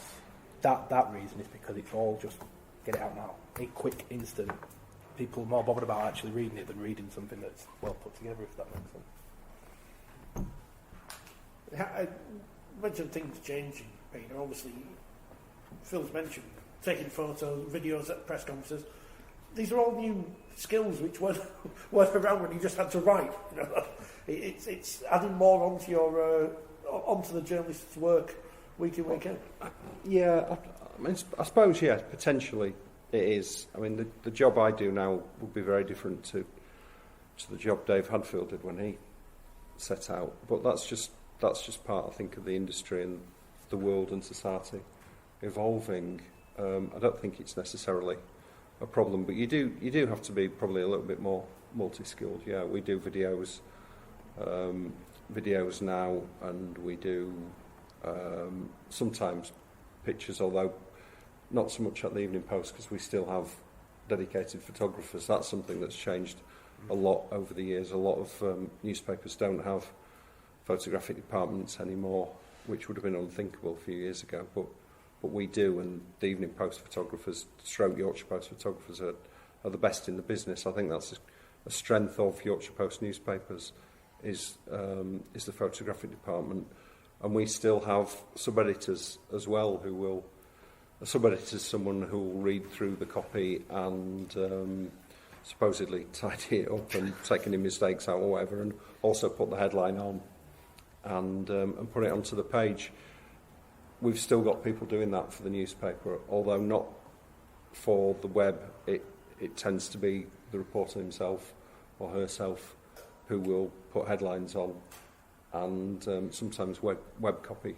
[SPEAKER 5] that reason is because it's all just get it out now, quick, instant. People are more bothered about actually reading it than reading something that's well put together, if that makes sense.
[SPEAKER 1] I mentioned things changing, Peter. Obviously, Phil's mentioned taking photos, videos at press conferences. These are all new skills which weren't around when you just had to write. It's adding more onto the journalist's work week in, week out.
[SPEAKER 7] Yeah, I suppose, potentially it is. I mean, the job I do now would be very different to the job Dave Hadfield did when he set out. But that's just part, I think, of the industry and the world and society evolving. I don't think it's necessarily a problem, but you do have to be probably a little bit more multi-skilled. Yeah, we do videos now, and we do sometimes pictures, although not so much at the Evening Post because we still have dedicated photographers. That's something that's changed a lot over the years. A lot of newspapers don't have photographic departments anymore. which would have been unthinkable a few years ago, but we do, and the Evening Post photographers, Yorkshire Post photographers are the best in the business. I think that's a strength of Yorkshire Post newspapers is the photographic department, and we still have sub-editors as well who will. A sub-editor is someone who will read through the copy and supposedly tidy it up and take any mistakes out or whatever, and also put the headline on and put it onto the page. We've still got people doing that for the newspaper, although not for the web. It tends to be the reporter himself or herself who will put headlines on, and sometimes web copy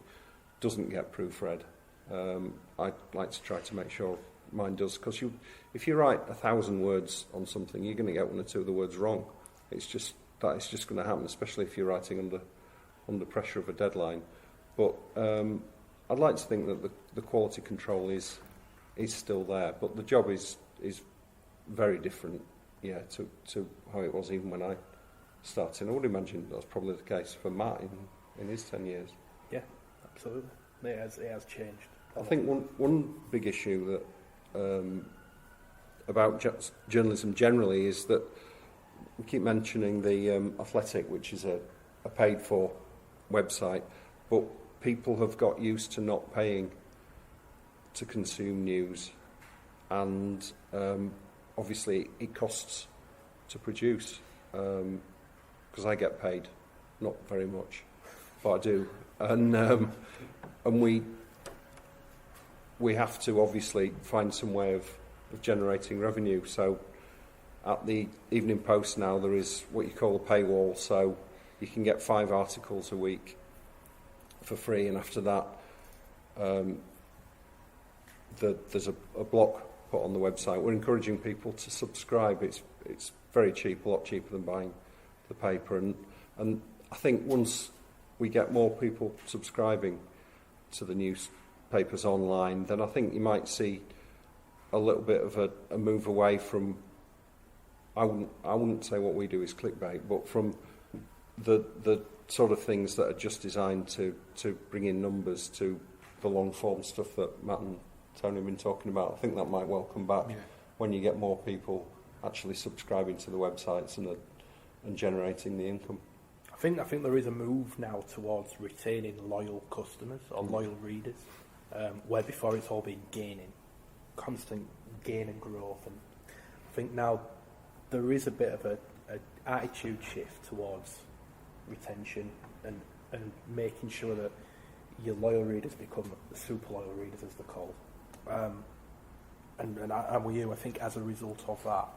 [SPEAKER 7] doesn't get proofread. I'd like to try to make sure mine does, because if you write 1,000 words on something, you're going to get one or two of the words wrong. That is just going to happen, especially if you're writing under pressure of a deadline. But I'd like to think that the quality control is still there, but the job is very different, to how it was even when I started. I would imagine that's probably the case for Matt in his 10 years.
[SPEAKER 5] Yeah, absolutely. It has changed.
[SPEAKER 7] I think one big issue that about journalism generally is that we keep mentioning the Athletic, which is a paid-for website, but people have got used to not paying to consume news, and obviously it costs to produce, because I get paid, not very much, but I do, and we have to obviously find some way of generating revenue. So at the Evening Post now there is what you call a paywall, so you can get 5 articles a week for free, and after that there's a block put on the website. We're encouraging people to subscribe. It's very cheap, a lot cheaper than buying the paper, and I think once we get more people subscribing to the newspapers online, then I think you might see a little bit of a move away from, I wouldn't say what we do is clickbait, but from the sort of things that are just designed to bring in numbers, to the long form stuff that Matt and Tony have been talking about. I think that might well come back when you get more people actually subscribing to the websites and generating the income.
[SPEAKER 5] I think there is a move now towards retaining loyal customers or loyal readers, where before it's all been constant gain and growth. And I think now there is a bit of a attitude shift towards retention and making sure that your loyal readers become the super loyal readers, as they're called. And I'm with you. I think as a result of that,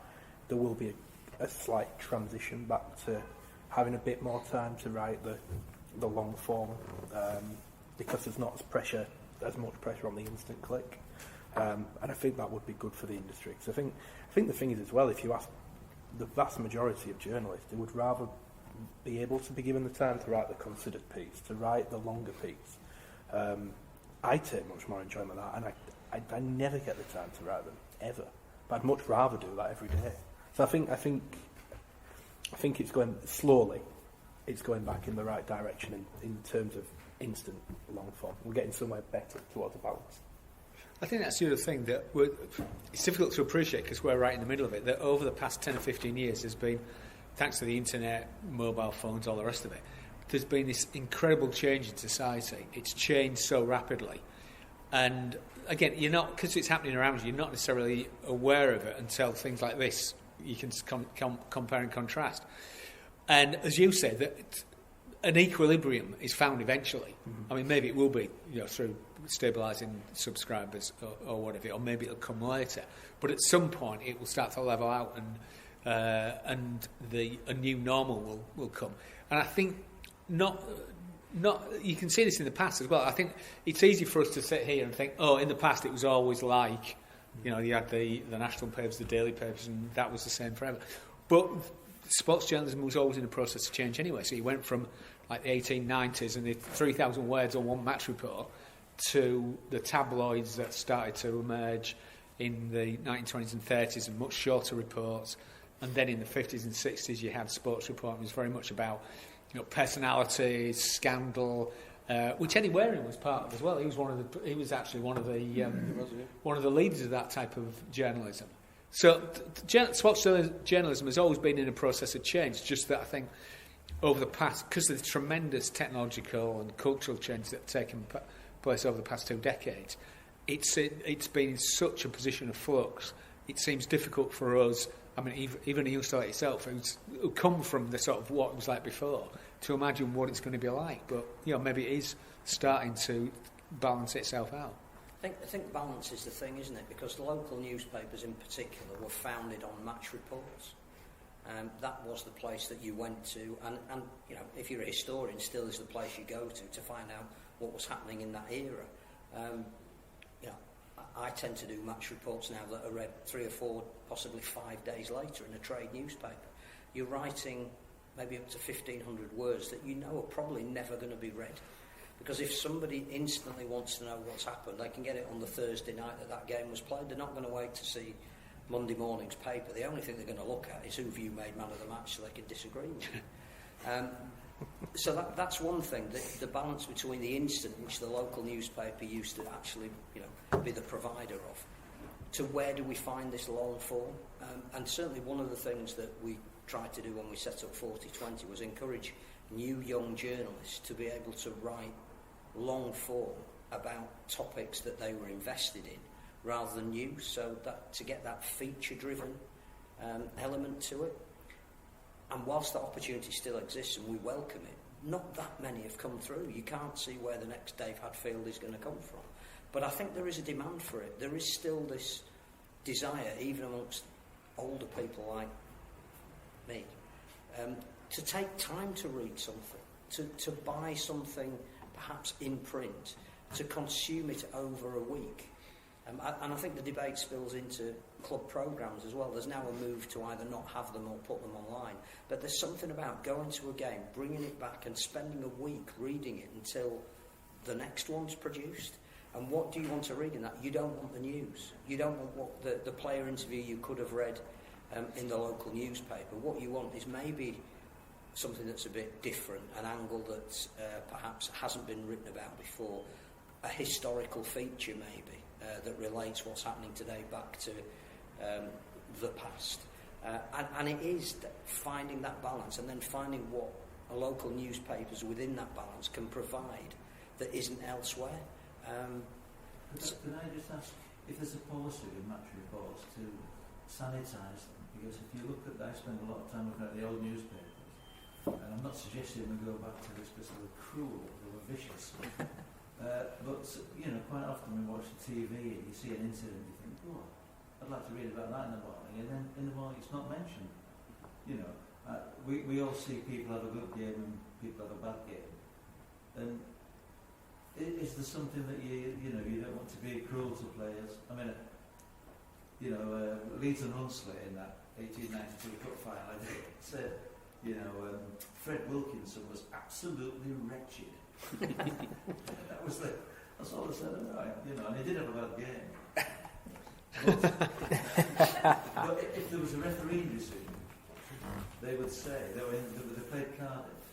[SPEAKER 5] there will be a slight transition back to having a bit more time to write the long form, because there's not as much pressure on the instant click, and I think that would be good for the industry. Because I think the thing is as well, if you ask the vast majority of journalists, they would rather be able to be given the time to write the considered piece, to write the longer piece. I take much more enjoyment in that, and I never get the time to write them ever. But I'd much rather do that every day. So I think it's going slowly. It's going back in the right direction in terms of instant long form. We're getting somewhere better towards a balance.
[SPEAKER 4] I think that's the other thing that it's difficult to appreciate, because we're right in the middle of it, that over the past 10 or 15 years there's been, thanks to the internet, mobile phones, all the rest of it, there's been this incredible change in society. It's changed so rapidly. And again, you're not, because it's happening around you, you're not necessarily aware of it until things like this, you can compare and contrast. And as you said, that an equilibrium is found eventually. Mm-hmm. I mean, maybe it will be, through stabilising subscribers or whatever, or maybe it'll come later. But at some point, it will start to level out, and a new normal will come. And I think not. You can see this in the past as well. I think it's easy for us to sit here and think, in the past it was always like, you had the national papers, the daily papers, and that was the same forever. But sports journalism was always in the process of change anyway. So you went from like the 1890s and the 3,000 words on one match report to the tabloids that started to emerge in the 1920s and 30s, and much shorter reports. And then in the 50s and 60s you had sports reporting. It was very much about personalities, scandal, which Eddie Waring was part of as well. He was actually one of the leaders of that type of journalism. So sports journalism has always been in a process of change. Just that I think over the past, because of the tremendous technological and cultural change that have taken place over the past 2 decades, it's been in such a position of flux. It seems difficult for us. I mean, even a youngster like yourself, who come from the sort of what it was like before, to imagine what it's going to be like. But maybe it is starting to balance itself out.
[SPEAKER 2] I think balance is the thing, isn't it? Because the local newspapers in particular were founded on match reports. That was the place that you went to, and if you're a historian, still is the place you go to find out what was happening in that era. I tend to do match reports now that are read 3 or 4, possibly 5 days later in a trade newspaper. You're writing maybe up to 1,500 words that are probably never going to be read. Because if somebody instantly wants to know what's happened, they can get it on the Thursday night that game was played. They're not going to wait to see Monday morning's paper. The only thing they're going to look at is who you made man of the match, so they can disagree with you. So that's one thing, the balance between the instant, which the local newspaper used to actually be the provider of, to where do we find this long form. And certainly one of the things that we tried to do when we set up 4020 was encourage new young journalists to be able to write long form about topics that they were invested in rather than news, so that to get that feature driven element to it. And whilst that opportunity still exists and we welcome it, not that many have come through. You can't see where the next Dave Hadfield is going to come from. But I think there is a demand for it. There is still this desire, even amongst older people like me, to take time to read something, to buy something perhaps in print, to consume it over a week. And I think the debate spills into club programmes as well. There's now a move to either not have them or put them online. But there's something about going to a game, bringing it back and spending a week reading it until the next one's produced. And what do you want to read in that? You don't want the news. You don't want what the player interview you could have read in the local newspaper. What you want is maybe something that's a bit different, an angle that perhaps hasn't been written about before, a historical feature maybe that relates what's happening today back to the past. And it is finding that balance and then finding what a local newspapers within that balance can provide that isn't elsewhere.
[SPEAKER 8] Can I just ask if there's a policy in match reports to sanitise them? Because if you look at that, I spend a lot of time looking at the old newspapers, and I'm not suggesting we go back to this because they were cruel, they were vicious. But quite often we watch the TV and you see an incident and you think, oh, I'd like to read about that in the morning, and then in the morning it's not mentioned. We all see people have a good game and people have a bad game, and is there something that you don't want to be cruel to players? I mean, Leeds and Hunslet in that 1892 Cup final, I think, said, Fred Wilkinson was absolutely wretched. That's all they said about him, and he did have a bad game. But if there was a refereeing decision, they would say they played Cardiff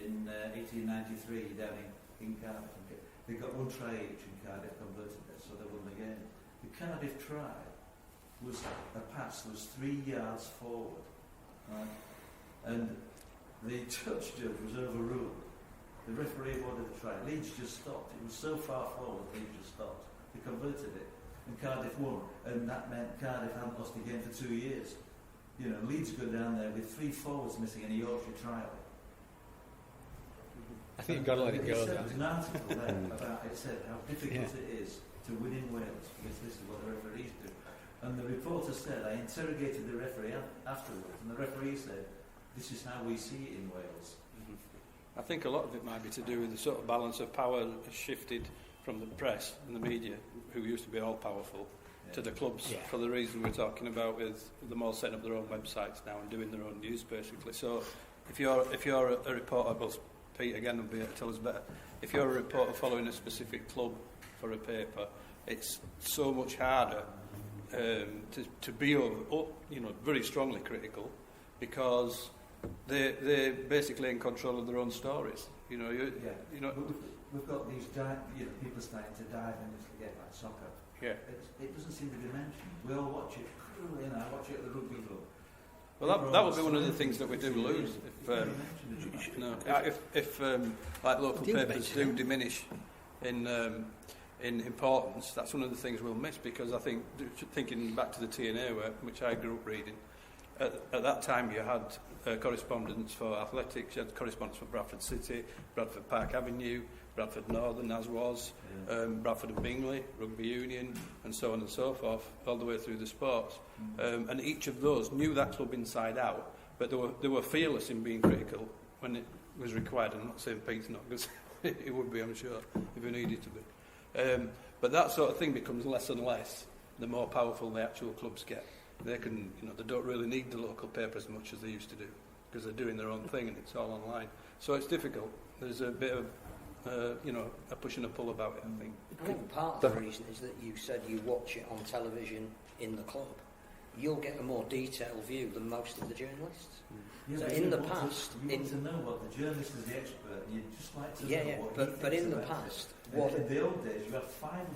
[SPEAKER 8] in 1893 down in Cardiff. They got one try each and Cardiff converted it, so they won the game. The Cardiff try was a pass that was 3 yards forward, right? And the touch judge was overruled. The referee wanted to try. Leeds just stopped. It was so far forward, Leeds just stopped. They converted it, and Cardiff won. And that meant Cardiff hadn't lost a game for 2 years. Leeds go down there with 3 forwards missing in a Yorkshire trial.
[SPEAKER 4] I think you've got to let it go.
[SPEAKER 8] There's an article there about it said how difficult it is to win in Wales because this is what the referees do. And the reporter said, I interrogated the referee afterwards, and the referee said, this is how we see it in Wales.
[SPEAKER 3] I think a lot of it might be to do with the sort of balance of power has shifted from the press and the media, who used to be all powerful, to the clubs for the reason we're talking about, with them all setting up their own websites now and doing their own news basically. So if you're a reporter, well, Pete again will be able to tell us better. If you're a reporter following a specific club for a paper, it's so much harder to be very strongly critical, because they're basically in control of their own stories. You know, you know.
[SPEAKER 8] We've got these people starting to dive into the game like soccer.
[SPEAKER 3] Yeah.
[SPEAKER 8] It doesn't seem to be mentioned. We all watch it. You know, I watch it at the rugby club.
[SPEAKER 3] Well, that would be one of the things that we do lose if like local papers do diminish in importance. That's one of the things we'll miss, because I think, thinking back to the TNA, which I grew up reading, at that time you had correspondence for athletics, you had correspondence for Bradford City, Bradford Park Avenue, Bradford Northern, as was, Bradford and Bingley, Rugby Union, and so on and so forth, all the way through the sports. And each of those knew that club inside out, but they were fearless in being critical when it was required. I'm not saying Pete's not, because it would be, I'm sure, if he needed to be. But that sort of thing becomes less and less the more powerful the actual clubs get. They can, they don't really need the local paper as much as they used to do, because they're doing their own thing and it's all online. So it's difficult. There's a bit of a push and a pull about it, I think.
[SPEAKER 2] I think part of the reason is that you said you watch it on television in the club. You'll get a more detailed view than most of the journalists.
[SPEAKER 8] Yeah,
[SPEAKER 2] so in the past...
[SPEAKER 8] You want to know what the journalist is the expert, you'd just like to know what he thinks
[SPEAKER 2] but in the
[SPEAKER 8] about
[SPEAKER 2] past...
[SPEAKER 8] it. In the old days, you had 5 of them.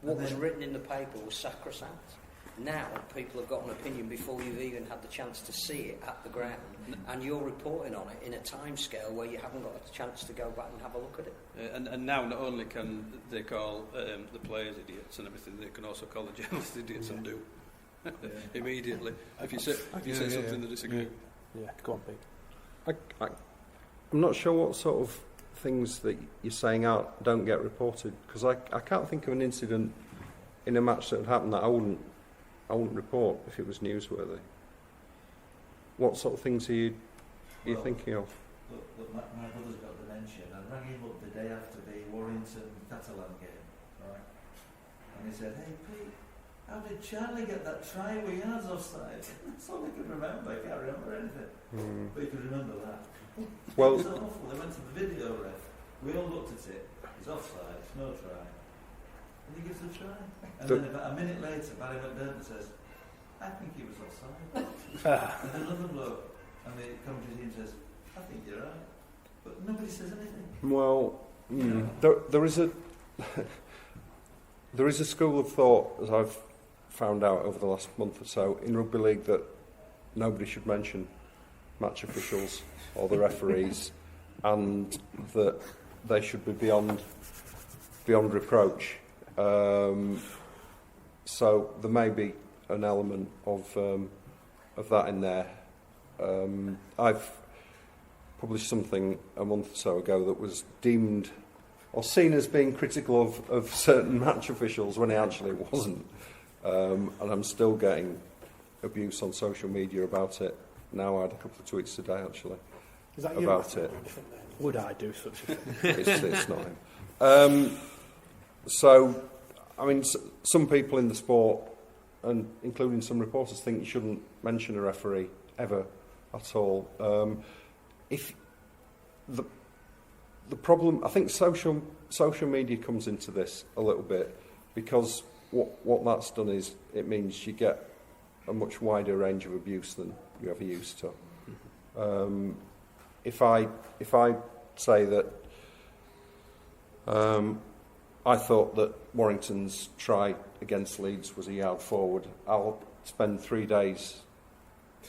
[SPEAKER 2] What was written in the paper was sacrosanct. Now, people have got an opinion before you've even had the chance to see it at the ground, and you're reporting on it in a time scale where you haven't got a chance to go back and have a look at it.
[SPEAKER 3] And now not only can they call the players idiots and everything, they can also call the journalists idiots and do immediately if you say something they disagree.
[SPEAKER 5] Yeah, go on, Pete.
[SPEAKER 7] I'm not sure what sort of things that you're saying don't get reported, because I can't think of an incident in a match that had happened that I wouldn't report if it was newsworthy. What sort of things are you thinking of?
[SPEAKER 8] Look, my brother's got dementia, and I rang him up the day after the Warrington-Catalan game, right? And he said, "Hey Pete, how did Charlie get that try with yards offside?" That's all I can remember. I can't remember anything. But you can remember that.
[SPEAKER 7] Well,
[SPEAKER 8] it was awful. They went to the video ref. We all looked at it. He's offside. No try. And he gives a try. And then about a minute later, Barry McDermott says, "I think he was offside." And another bloke, and the commentary team says, "I think you're right." But nobody says anything.
[SPEAKER 7] Well, there is a school of thought, as I've found out over the last month or so, in rugby league, that nobody should mention match officials or the referees, and that they should be beyond reproach. So there may be an element of that in there. I've published something a month or so ago that was deemed or seen as being critical of certain match officials when it actually wasn't. And I'm still getting abuse on social media about it. Now I had a couple of tweets today, actually,
[SPEAKER 1] Is that
[SPEAKER 7] about it.
[SPEAKER 5] Would I do such a thing?
[SPEAKER 7] It's not him. So, I mean, some people in the sport, and including some reporters, think you shouldn't mention a referee ever at all. If the problem, I think social media comes into this a little bit, because what that's done is it means you get a much wider range of abuse than you ever used to. If I say that I thought that Warrington's try against Leeds was a yard forward, I'll spend 3 days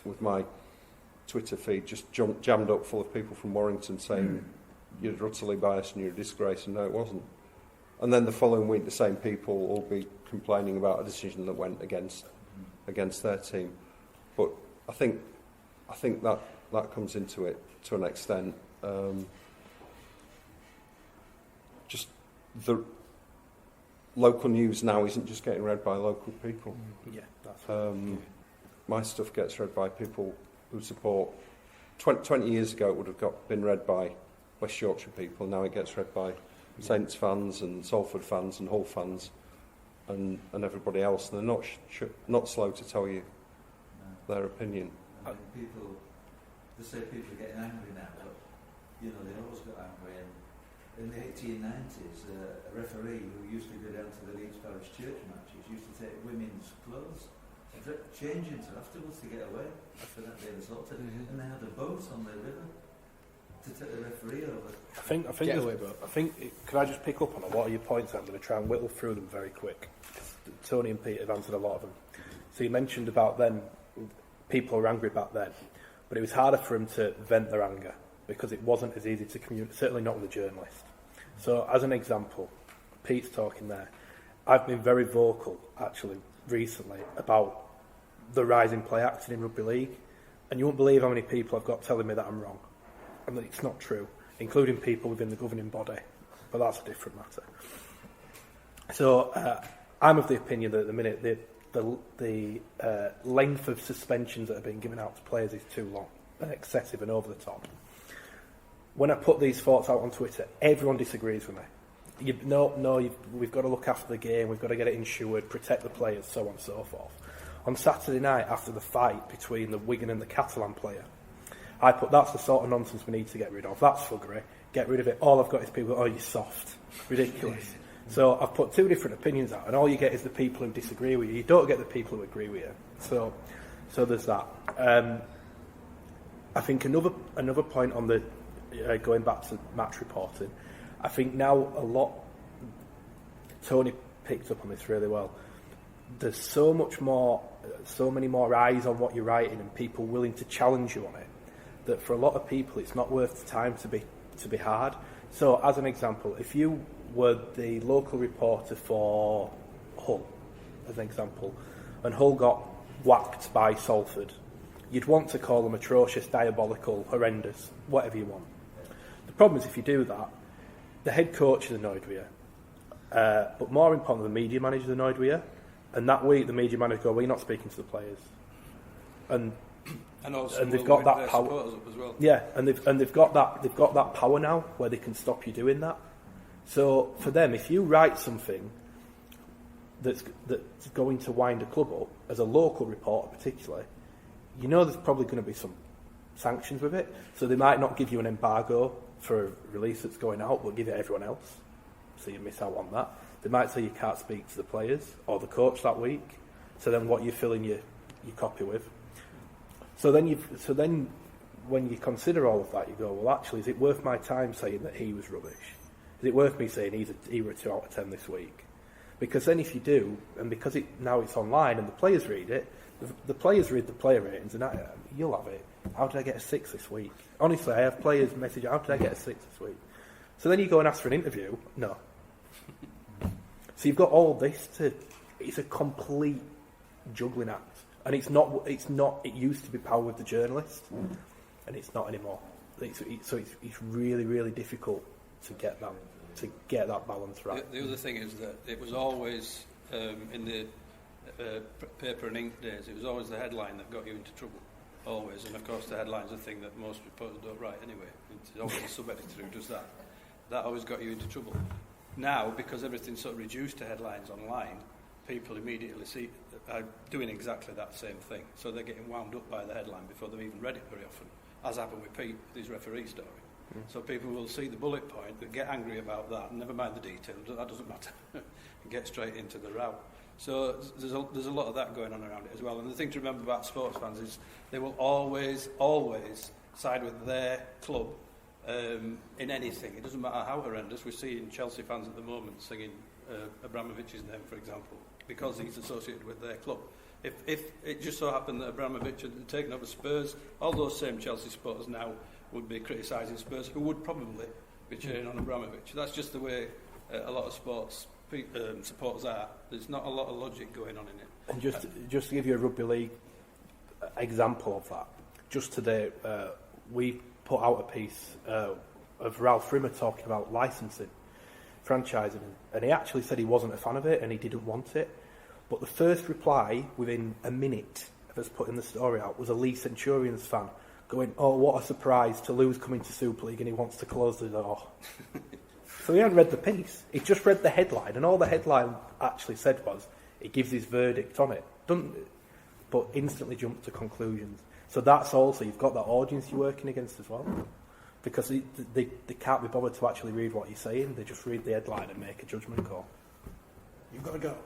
[SPEAKER 7] with my Twitter feed just jammed up full of people from Warrington saying you're utterly biased and you're a disgrace, and no, it wasn't. And then the following week, the same people will be complaining about a decision that went against their team. But I think that comes into it to an extent. Just the local news now isn't just getting read by local people.
[SPEAKER 5] Yeah, that's
[SPEAKER 7] my stuff gets read by people who support. 20 years ago, it would have been read by West Yorkshire people. Now it gets read by Saints fans and Salford fans and Hull fans and everybody else. And they're not slow to tell you their opinion.
[SPEAKER 8] I mean, people are getting angry now, but they always got angry. And in the 1890s, a referee who used to go down to the Leeds Parish Church matches used to take women's clothes changing to afterwards to get away after that they assaulted, and they had a boat on the river to take the referee over.
[SPEAKER 5] Could I just pick up on a lot of your points? I'm going to try and whittle through them very quick. Tony and Pete have answered a lot of them. So you mentioned about then, people were angry back then, but it was harder for them to vent their anger because it wasn't as easy to communicate, certainly not with a journalist. So as an example, Pete's talking there. I've been very vocal, actually, recently about the rise in play acting in rugby league, and you won't believe how many people I've got telling me that I'm wrong and that it's not true, including people within the governing body, but that's a different matter. So I'm of the opinion that at the minute the length of suspensions that are being given out to players is too long and excessive and over the top. When I put these thoughts out on Twitter, everyone disagrees with me. We've got to look after the game, we've got to get it insured, protect the players, so on and so forth. On Saturday night, after the fight between the Wigan and the Catalan player, I put, that's the sort of nonsense we need to get rid of. That's thuggery. Get rid of it. All I've got is people, oh, you're soft. Ridiculous. So I've put two different opinions out, and all you get is the people who disagree with you. You don't get the people who agree with you. So there's that. I think another point on the going back to match reporting, I think now a lot. Tony picked up on this really well. There's so many more eyes on what you're writing, and people willing to challenge you on it, that for a lot of people it's not worth the time to be hard. So, as an example, if you were the local reporter for Hull, as an example, and Hull got whacked by Salford, you'd want to call them atrocious, diabolical, horrendous, whatever you want. The problem is if you do that, the head coach is annoyed with you, but more importantly, the media manager is annoyed with you, and that week the media manager go, well, you're not speaking to the players. And they've got that power
[SPEAKER 3] as well.
[SPEAKER 5] Yeah, and they've got that power now where they can stop you doing that. So for them, if you write something that's going to wind a club up, as a local reporter particularly, you know there's probably going to be some sanctions with it. So they might not give you an embargo for a release that's going out, but give it to everyone else, so you miss out on that. They might say you can't speak to the players or the coach that week. So then what you're filling your copy with. So then when you consider all of that, you go, well, actually, is it worth my time saying that he was rubbish? Is it worth me saying he were a 2 out of 10 this week? Because then if you do, and because now it's online and the players read it, the players read the player ratings, and you'll have it. How did I get a 6 this week? Honestly, I have players message, how did I get a 6 this week? So then you go and ask for an interview. No. So you've got all this it's a complete juggling act. And it's not, it used to be power with the journalist, and it's not anymore. So it's really, really difficult to get that balance right.
[SPEAKER 3] The other thing is that it was always, in the paper and ink days, it was always the headline that got you into trouble. Always. And of course the headline's a thing that most reporters don't write anyway. It's always a sub-editor who does that. That always got you into trouble. Now, because everything's sort of reduced to headlines online, people immediately are doing exactly that same thing. So they're getting wound up by the headline before they've even read it very often, as happened with Pete, his referee story. So people will see the bullet point, they get angry about that, and never mind the details, that doesn't matter, and get straight into the row. So there's a lot of that going on around it as well. And the thing to remember about sports fans is they will always side with their club in anything. It doesn't matter how horrendous. We're seeing Chelsea fans at the moment singing Abramovich's name, for example, because he's associated with their club. If it just so happened that Abramovich had taken over Spurs, all those same Chelsea supporters now would be criticising Spurs, who would probably be cheering on Abramovich. That's just the way a lot of sports supporters are. There's not a lot of logic going on in it.
[SPEAKER 5] And just to give you a rugby league example of that, just today we put out a piece of Ralph Rimmer talking about licensing, franchising, and he actually said he wasn't a fan of it and he didn't want it. But the first reply within a minute of us putting the story out was a Leeds Centurions fan going, "Oh, what a surprise, Toulouse coming to Super League and he wants to close the door." So he hadn't read the piece. He just read the headline, and all the headline actually said was, it gives his verdict on it. But instantly jumped to conclusions. So that's also, you've got that audience you're working against as well. Because they can't be bothered to actually read what you're saying. They just read the headline and make a judgment call.
[SPEAKER 1] You've got to go.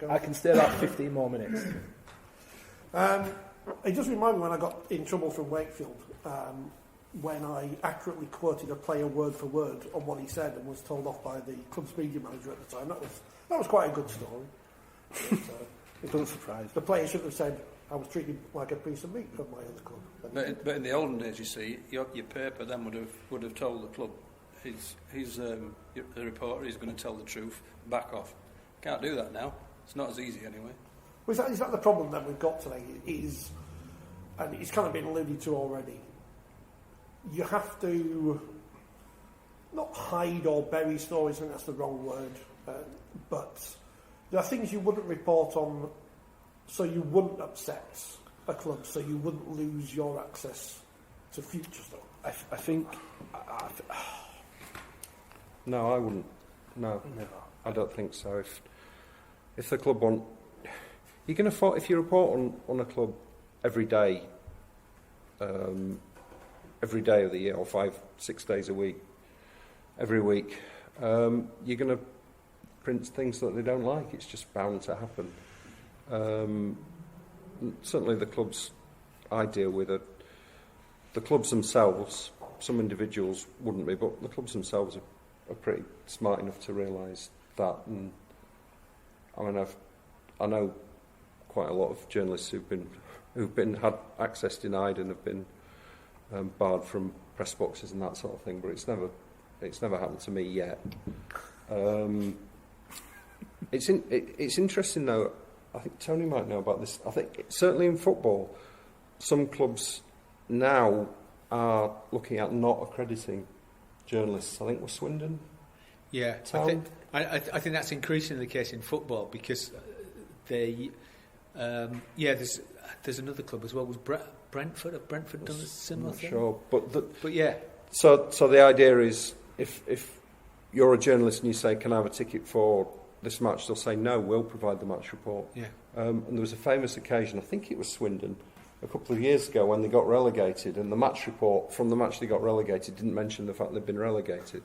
[SPEAKER 5] I can stay about 15 more minutes.
[SPEAKER 1] It does remind me when I got in trouble from Wakefield, when I accurately quoted a player word for word on what he said and was told off by the club's media manager at the time. That was quite a good story.
[SPEAKER 5] It doesn't surprise.
[SPEAKER 1] The player should have said, I was treated like a piece of meat from my other club.
[SPEAKER 3] But in the olden days, you see, your paper then would have told the club, the reporter is going to tell the truth, back off. Can't do that now. It's not as easy anyway.
[SPEAKER 1] Well, is that the problem that we've got today? And it's kind of been alluded to already. You have to not hide or bury stories, I think that's the wrong word, but there are things you wouldn't report on so you wouldn't upset a club, so you wouldn't lose your access to future stuff.
[SPEAKER 5] I think...
[SPEAKER 7] No, I wouldn't. No, I don't think so. If the club want... You're going to... If you report on a club every day of the year, or 5-6 days a week, every week, you're going to print things that they don't like. It's just bound to happen. Certainly the clubs I deal with are the clubs themselves. Some individuals wouldn't be, but the clubs themselves are pretty smart enough to realise that. And I mean, I know quite a lot of journalists who've been had access denied and have been barred from press boxes and that sort of thing, but it's never happened to me yet. It's interesting though. I think Tony might know about this. I think certainly in football, some clubs now are looking at not accrediting journalists. I think it was Swindon.
[SPEAKER 4] Yeah, I think that's increasingly the case in football because there's another club as well. Was Brentford? Have Brentford done a similar thing?
[SPEAKER 7] Sure, but
[SPEAKER 4] yeah.
[SPEAKER 7] So the idea is if you're a journalist and you say, "Can I have a ticket for this match?" They'll say, "No, we'll provide the match report."
[SPEAKER 4] Yeah.
[SPEAKER 7] And there was a famous occasion, I think it was Swindon, a couple of years ago when they got relegated, and the match report from the match they got relegated didn't mention the fact they'd been relegated,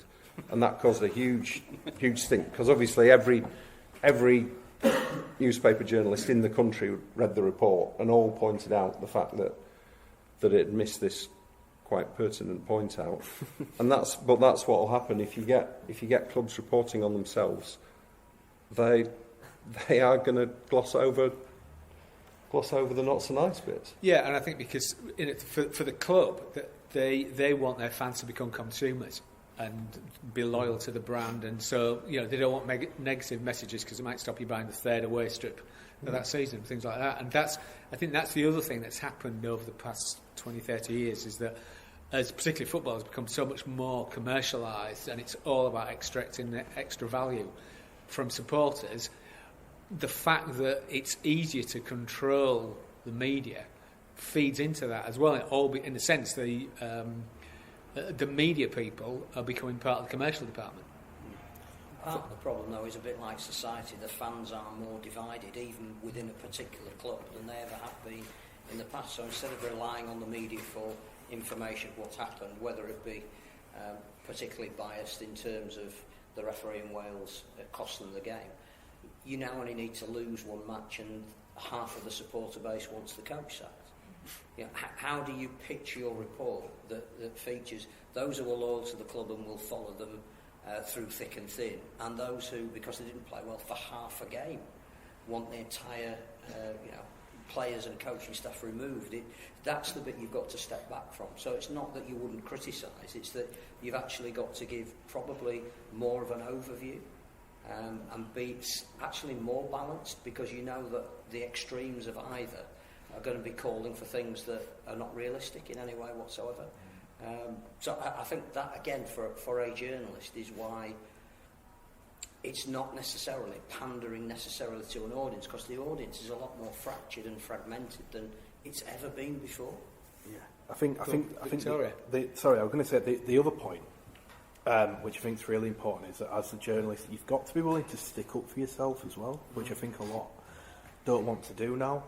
[SPEAKER 7] and that caused a huge stink because obviously every newspaper journalist in the country read the report and all pointed out the fact that it missed this quite pertinent point out, and that's what will happen if you get clubs reporting on themselves. They are going to gloss over the not so nice bits.
[SPEAKER 4] Yeah, and I think because for the club, that they want their fans to become consumers and be loyal to the brand, and so they don't want negative messages because it might stop you buying the third away strip of that season, things like that. And I think that's the other thing that's happened over the past 20-30 years is that as particularly football has become so much more commercialised and it's all about extracting the extra value from supporters, the fact that it's easier to control the media feeds into that as well. In a sense, the media people are becoming part of the commercial department.
[SPEAKER 2] Part of the problem, though, is a bit like society. The fans are more divided, even within a particular club, than they ever have been in the past. So instead of relying on the media for information of what's happened, whether it be particularly biased in terms of the referee in Wales costing the game, you now only need to lose one match and half of the supporter base wants the coach sacked. How do you pitch your report that features those who are loyal to the club and will follow them through thick and thin, and those who, because they didn't play well for half a game, want the entire players and coaching staff removed? That's the bit you've got to step back from. So it's not that you wouldn't criticise, it's that you've actually got to give probably more of an overview and be actually more balanced, because you know that the extremes of either are going to be calling for things that are not realistic in any way whatsoever. So I think that, again, for a journalist is why it's not necessarily pandering necessarily to an audience, because the audience is a lot more fractured and fragmented than it's ever been before.
[SPEAKER 5] Yeah, I think
[SPEAKER 4] Victoria.
[SPEAKER 5] Sorry, I was going to say the other point, which I think is really important, is that as a journalist, you've got to be willing to stick up for yourself as well, which I think a lot don't want to do now.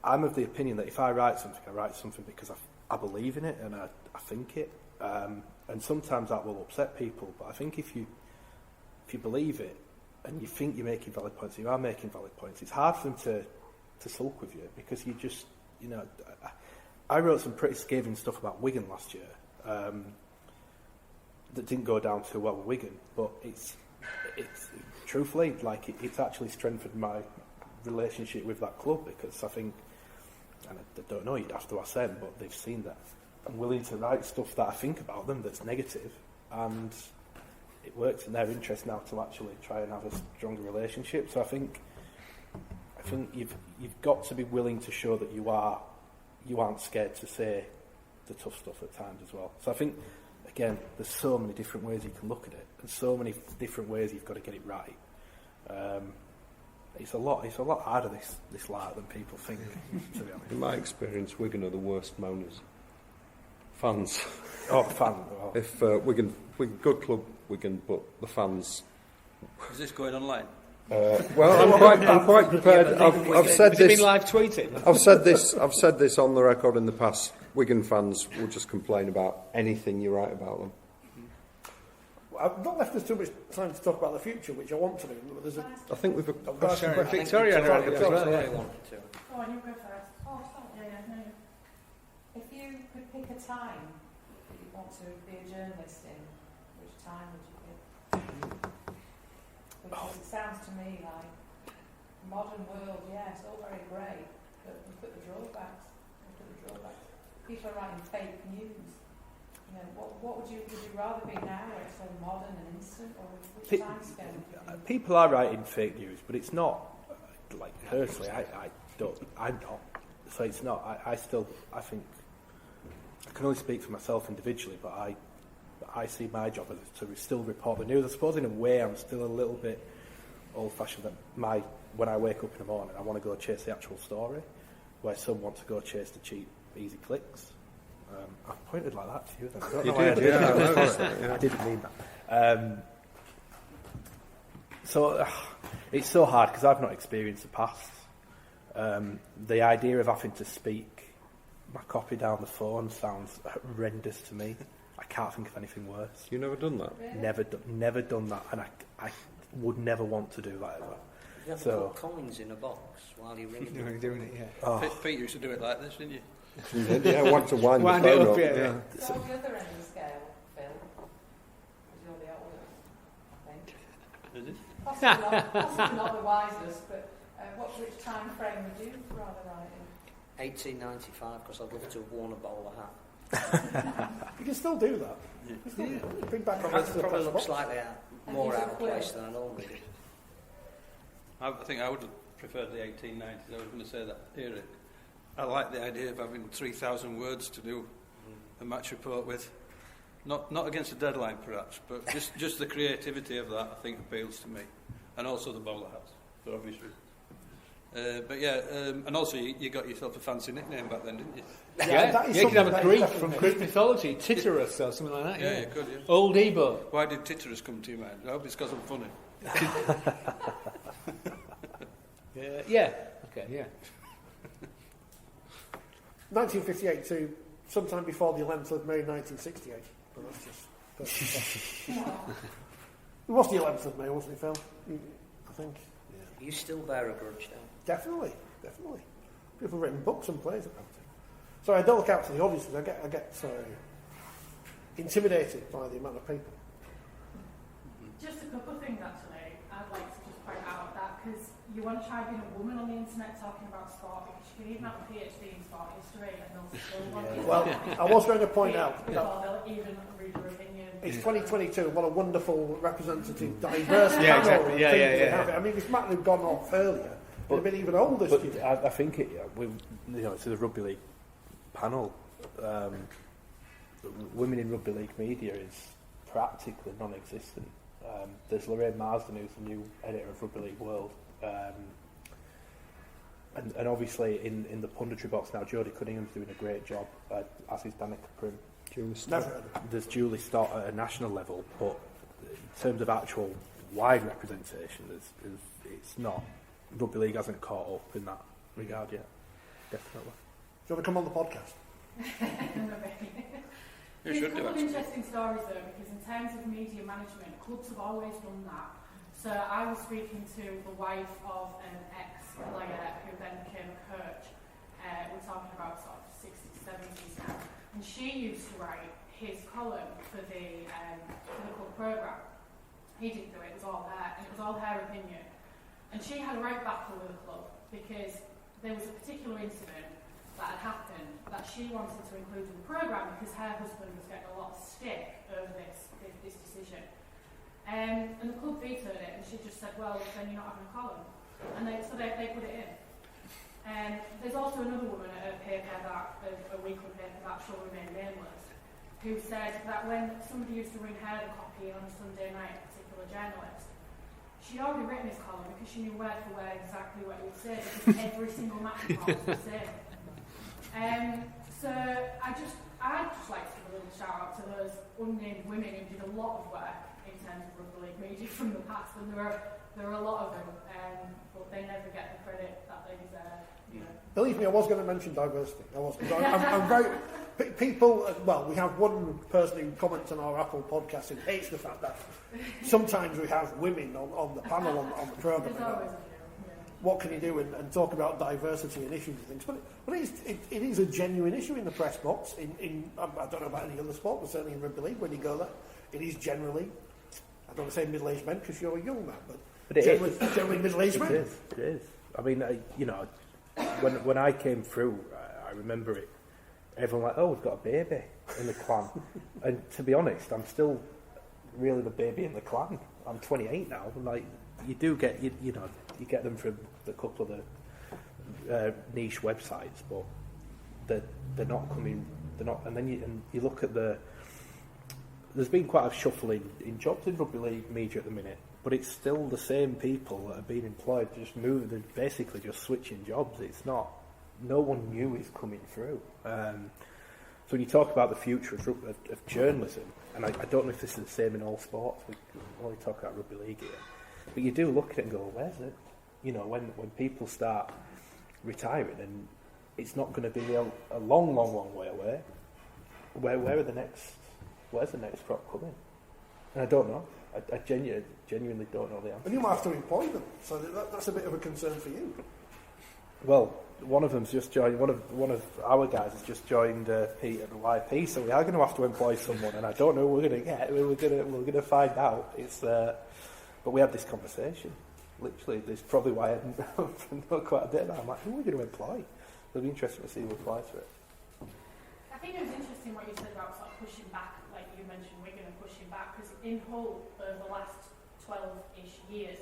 [SPEAKER 5] I'm of the opinion that if I write something because I believe in it and I think it, and sometimes that will upset people. But I think if you believe it and you think you're making valid points, you are making valid points. It's hard for them to sulk with you because you just, you know, I wrote some pretty scathing stuff about Wigan last year that didn't go down too well with Wigan, but it's truthfully, like, it's actually strengthened my relationship with that club because I think, and I don't know, you'd have to ask them, but they've seen that I'm willing to write stuff that I think about them that's negative, and it works in their interest now to actually try and have a stronger relationship. So I think you've got to be willing to show that you aren't scared to say the tough stuff at times as well. So I think, again, there's so many different ways you can look at it, and so many different ways you've got to get it right. It's a lot harder this light than people think. To be honest,
[SPEAKER 7] in my experience, Wigan are the worst moaners. Fans.
[SPEAKER 5] Oh, fans. Oh.
[SPEAKER 7] If Wigan, good club, Wigan, but the fans.
[SPEAKER 3] Is this going online?
[SPEAKER 7] Well, I'm quite prepared. I've said
[SPEAKER 4] Has it
[SPEAKER 7] this.
[SPEAKER 4] been live tweeted?
[SPEAKER 7] I've said this on the record in the past. Wigan fans will just complain about anything you write about them.
[SPEAKER 1] I've not left us too much time to talk about the future, which I want to do. But there's
[SPEAKER 7] I think we've.
[SPEAKER 4] Victoria had a as well. Yeah.
[SPEAKER 2] Wanted to.
[SPEAKER 9] Oh, you go first. Oh, sorry. Yeah, no. If you could pick a time that you want to be a journalist in, which time would you pick? Because it sounds to me like modern world, yeah, it's all very great, but look at the drawbacks. People are writing fake news. You know, what would you rather be now, where it's all modern and instant, or which time scale?
[SPEAKER 5] People are writing fake news, but it's not like personally. I'm not. So it's not. I think I can only speak for myself individually, but I see my job as to still report the news. I suppose in a way I'm still a little bit old-fashioned. That when I wake up in the morning, I want to go chase the actual story, where some want to go chase the cheap, easy clicks. I pointed like that to you. Then. I don't know why I did. I didn't mean that. So it's so hard because I've not experienced the past. The idea of having to speak my copy down the phone sounds horrendous to me. I can't think of anything worse.
[SPEAKER 7] You never done that?
[SPEAKER 9] Really?
[SPEAKER 5] Never done that, and I would never want to do that ever.
[SPEAKER 2] You have to put coins in a box while you're ringing.
[SPEAKER 4] You're doing it, yeah.
[SPEAKER 5] Oh.
[SPEAKER 3] Pete used to do it like this, didn't you?
[SPEAKER 7] Yeah, I want to wind
[SPEAKER 4] Wind
[SPEAKER 7] the
[SPEAKER 4] it
[SPEAKER 7] phone
[SPEAKER 4] up,
[SPEAKER 7] up.
[SPEAKER 4] yeah.
[SPEAKER 9] So the other end of the scale, Phil, because you're the oldest, I think.
[SPEAKER 3] Is it?
[SPEAKER 9] Possibly not the wisest, but which time frame would you rather write in?
[SPEAKER 2] 1895, because I'd love to have worn a bowler hat.
[SPEAKER 1] You can still do that.
[SPEAKER 3] Yeah.
[SPEAKER 1] Bring back
[SPEAKER 2] It probably looks slightly more out of place than I normally do.
[SPEAKER 3] I think I would have preferred the 1890s. I was going to say that, Eric. I like the idea of having 3,000 words to do a match report with. Not against a deadline, perhaps, but just the creativity of that, I think, appeals to me. And also the bowler hats, for obvious reasons. But yeah, and also you got yourself a fancy nickname back then, didn't you?
[SPEAKER 4] Yeah, you could have a Greek from Greek mythology, Tityrus or something like that.
[SPEAKER 3] Yeah, you could, yeah.
[SPEAKER 4] Old Ebo.
[SPEAKER 3] Why did Tityrus come to your mind? I hope it's because I'm funny.
[SPEAKER 4] Yeah. Okay. Yeah.
[SPEAKER 1] 1958 to sometime before the 11th of May 1968. But that's just... It was the 11th of May, wasn't it, Phil? I think. Yeah.
[SPEAKER 2] You still bear a grudge, though?
[SPEAKER 1] Definitely. People have written books and plays about it. So I don't look out for the obvious. I get intimidated by the amount of people.
[SPEAKER 10] Just a couple of things, actually, I'd like to just point out that, because you want to try being a woman on the internet talking about sport, because you can even have a PhD in sport history and they'll still want you
[SPEAKER 1] Well, I was going to point out that
[SPEAKER 10] before they'll even read your opinion.
[SPEAKER 1] it's 2022. What a wonderful, representative, diverse panel.
[SPEAKER 4] Yeah, exactly.
[SPEAKER 1] of
[SPEAKER 4] Yeah,
[SPEAKER 1] things
[SPEAKER 4] yeah,
[SPEAKER 1] we
[SPEAKER 4] yeah.
[SPEAKER 1] have. I mean, if Matt had gone off earlier, would have been even older.
[SPEAKER 5] But
[SPEAKER 1] student.
[SPEAKER 5] I think it's the rugby league panel. Women in rugby league media is practically non-existent. There's Lorraine Marsden, who's the new editor of Rugby League World, and obviously in the punditry box now, Jodie Cunningham's doing a great job, as is Danica Prim. There's Julie Stott at a national level, but in terms of actual wide representation, it's not. Rugby League hasn't caught up in that regard yet, definitely.
[SPEAKER 1] Do you want to come on the podcast?
[SPEAKER 3] You
[SPEAKER 10] There's
[SPEAKER 3] should
[SPEAKER 10] a
[SPEAKER 3] do
[SPEAKER 10] couple of
[SPEAKER 3] it.
[SPEAKER 10] interesting stories though, because in terms of media management, clubs have always done that. So I was speaking to the wife of an ex-player who then became a coach. We're talking about sort of 60s, 70s now. And she used to write his column for the club programme. He didn't do it, it was all her, and it was all her opinion. And she had a right battle with the club because there was a particular incident that had happened that she wanted to include in the programme because her husband was getting a lot of stick over this decision. And the club vetoed it, and she just said, well, then you're not having a column. And so they put it in. There's also another woman at a paper, a weekly paper that shall remain nameless, who said that when somebody used to ring her the copy on a Sunday night, a particular journalist, she'd already written his column because she knew word for word exactly what he would say, because every single match report was the same. So I'd just like to give a little shout out to those unnamed women who did a lot of work in terms of rugby league media from the past, and there are a lot of them, but they never get the credit that they deserve. You know.
[SPEAKER 1] Believe me, I was going to mention diversity. I'm very people. Well, we have one person who comments on our Apple podcast who hates the fact that sometimes we have women on the panel on the programme. What can you do and talk about diversity and issues and things? But it is a genuine issue in the press box. I don't know about any other sport, but certainly in rugby league, when you go there, it is generally, I don't want to say middle-aged men because you're a young man, but generally middle-aged men.
[SPEAKER 5] It is. I mean, when I came through, I remember it. Everyone like, oh, we've got a baby in the clan. And to be honest, I'm still really the baby in the clan. I'm 28 now. Like, you do get, you get them from a couple of the niche websites, but they're not coming. They're not. And then you look at there's been quite a shuffle in jobs in rugby league media at the minute, but it's still the same people that are being employed. They're basically just switching jobs. It's not. No one new is coming through. So when you talk about the future of journalism, and I don't know if this is the same in all sports. We only talk about rugby league here. But you do look at it and go, where's it? When people start retiring, and it's not going to be a long way away. Where's the next crop coming? And I don't know. I genuinely don't know the answer.
[SPEAKER 1] And you might have to employ them, so that's a bit of a concern for you.
[SPEAKER 5] Well, one of them's just joined. One of our guys has just joined Pete at the YP, so we are going to have to employ someone, and I don't know who we're going to get. We're going to find out. But we had this conversation. Literally, there's probably why I know quite a bit about it. I'm like, who are we going to employ? It'll be interesting to see who applies for it.
[SPEAKER 10] I think it was interesting what you said about sort of pushing back, like you mentioned Wigan and pushing back, because in Hull, over the last 12-ish years,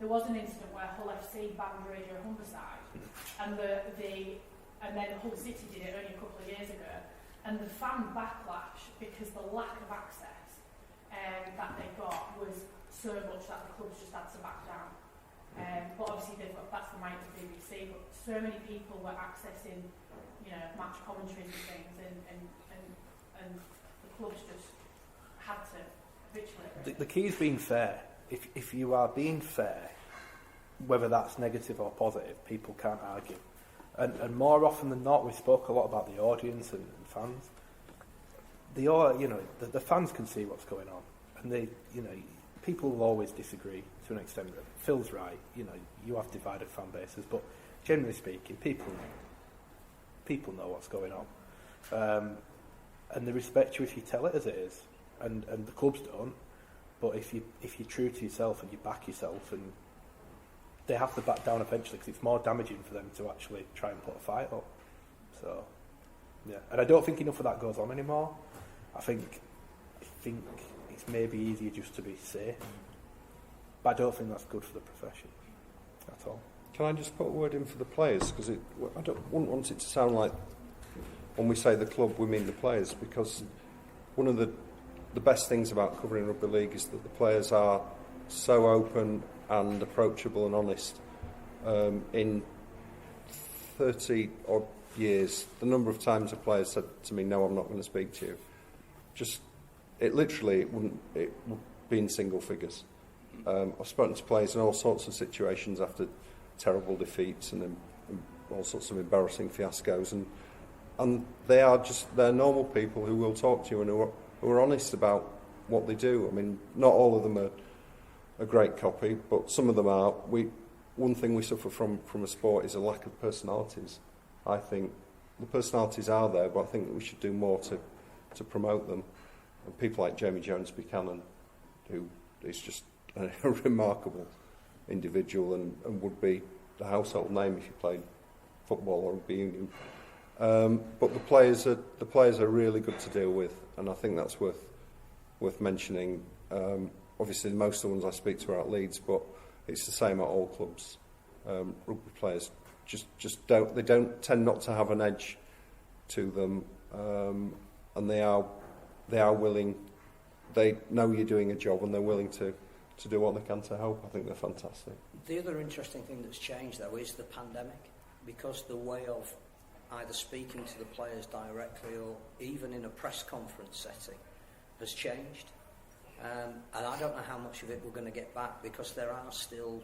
[SPEAKER 10] there was an incident where Hull FC banned Radio Humberside, and then Hull City did it only a couple of years ago, and the fan backlash, because the lack of access that they got was so much that the clubs just had to back down. But obviously that's the might of the BBC, but so many people were accessing, match commentaries and things, and the clubs just had to habituate.
[SPEAKER 5] The key is being fair. If you are being fair, whether that's negative or positive, people can't argue. And more often than not, we spoke a lot about the audience and fans. The fans can see what's going on, and people will always disagree to an extent. Phil's right. You have divided fan bases, but generally speaking, people know what's going on, and they respect you if you tell it as it is, and the clubs don't. But if you're true to yourself and you back yourself, and they have to back down eventually because it's more damaging for them to actually try and put a fight up. So, yeah, and I don't think enough of that goes on anymore. I think it's maybe easier just to be safe, but I don't think that's good for the profession at all.
[SPEAKER 7] Can I just put a word in for the players? Because wouldn't want it to sound like when we say the club, we mean the players, because one of the best things about covering rugby league is that the players are so open and approachable and honest. In 30 odd years, the number of times a player said to me, "No, I'm not going to speak to you," it would be in single figures. I've spoken to players in all sorts of situations after terrible defeats and all sorts of embarrassing fiascos, and they're normal people who will talk to you and who are honest about what they do. I mean, not all of them a great copy, but some of them are. One thing we suffer from a sport is a lack of personalities. I think the personalities are there, but I think that we should do more to promote them. And people like Jamie Jones Buchanan, who is just a remarkable individual and would be the household name if you played football or rugby union. But the players are really good to deal with, and I think that's worth mentioning. Obviously, most of the ones I speak to are at Leeds, but it's the same at all clubs. Rugby players just don't tend not to have an edge to them, and they are willing. They know you're doing a job, and they're willing to do what they can to help. I think they're fantastic.
[SPEAKER 2] The other interesting thing that's changed, though, is the pandemic, because the way of either speaking to the players directly or even in a press conference setting has changed. And I don't know how much of it we're going to get back, because there are still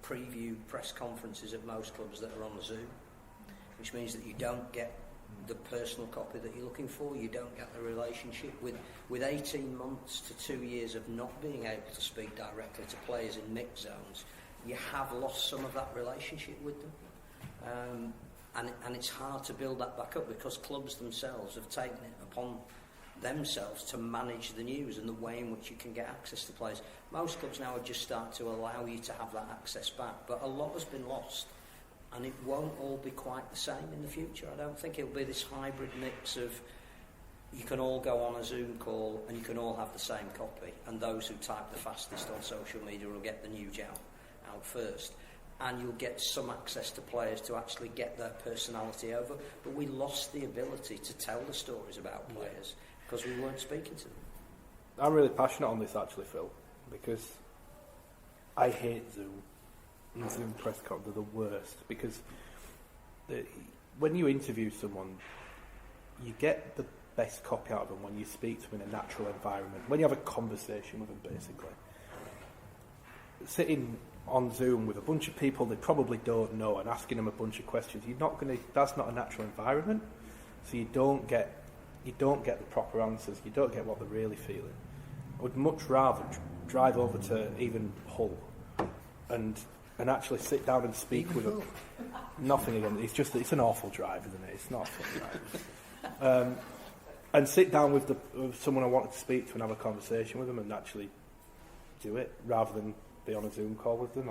[SPEAKER 2] preview press conferences at most clubs that are on Zoom, which means that you don't get the personal copy that you're looking for. You don't get the relationship with 18 months to 2 years of not being able to speak directly to players in mixed zones. You have lost some of that relationship with them, and it's hard to build that back up, because clubs themselves have taken it upon themselves to manage the news and the way in which you can get access to players. Most clubs now are just starting to allow you to have that access back, but a lot has been lost, and it won't all be quite the same in the future. I don't think it'll be this hybrid mix of you can all go on a Zoom call and you can all have the same copy, and those who type the fastest on social media will get the news out first, and you'll get some access to players to actually get their personality over. But we lost the ability to tell the stories about players because we weren't speaking to them.
[SPEAKER 5] I'm really passionate on this, actually, Phil, because I hate Zoom. Zoom press con, they're the worst, because when you interview someone, you get the best copy out of them when you speak to them in a natural environment, when you have a conversation with them, basically. Sitting on Zoom with a bunch of people they probably don't know and asking them a bunch of questions, that's not a natural environment, so you don't get the proper answers, you don't get what they're really feeling. I would much rather drive over to even Hull and actually sit down and speak with them. Nothing again, it's an awful drive, isn't it? It's not a fun drive. And sit down with someone I wanted to speak to and have a conversation with them and actually do it, rather than be on a Zoom call with them.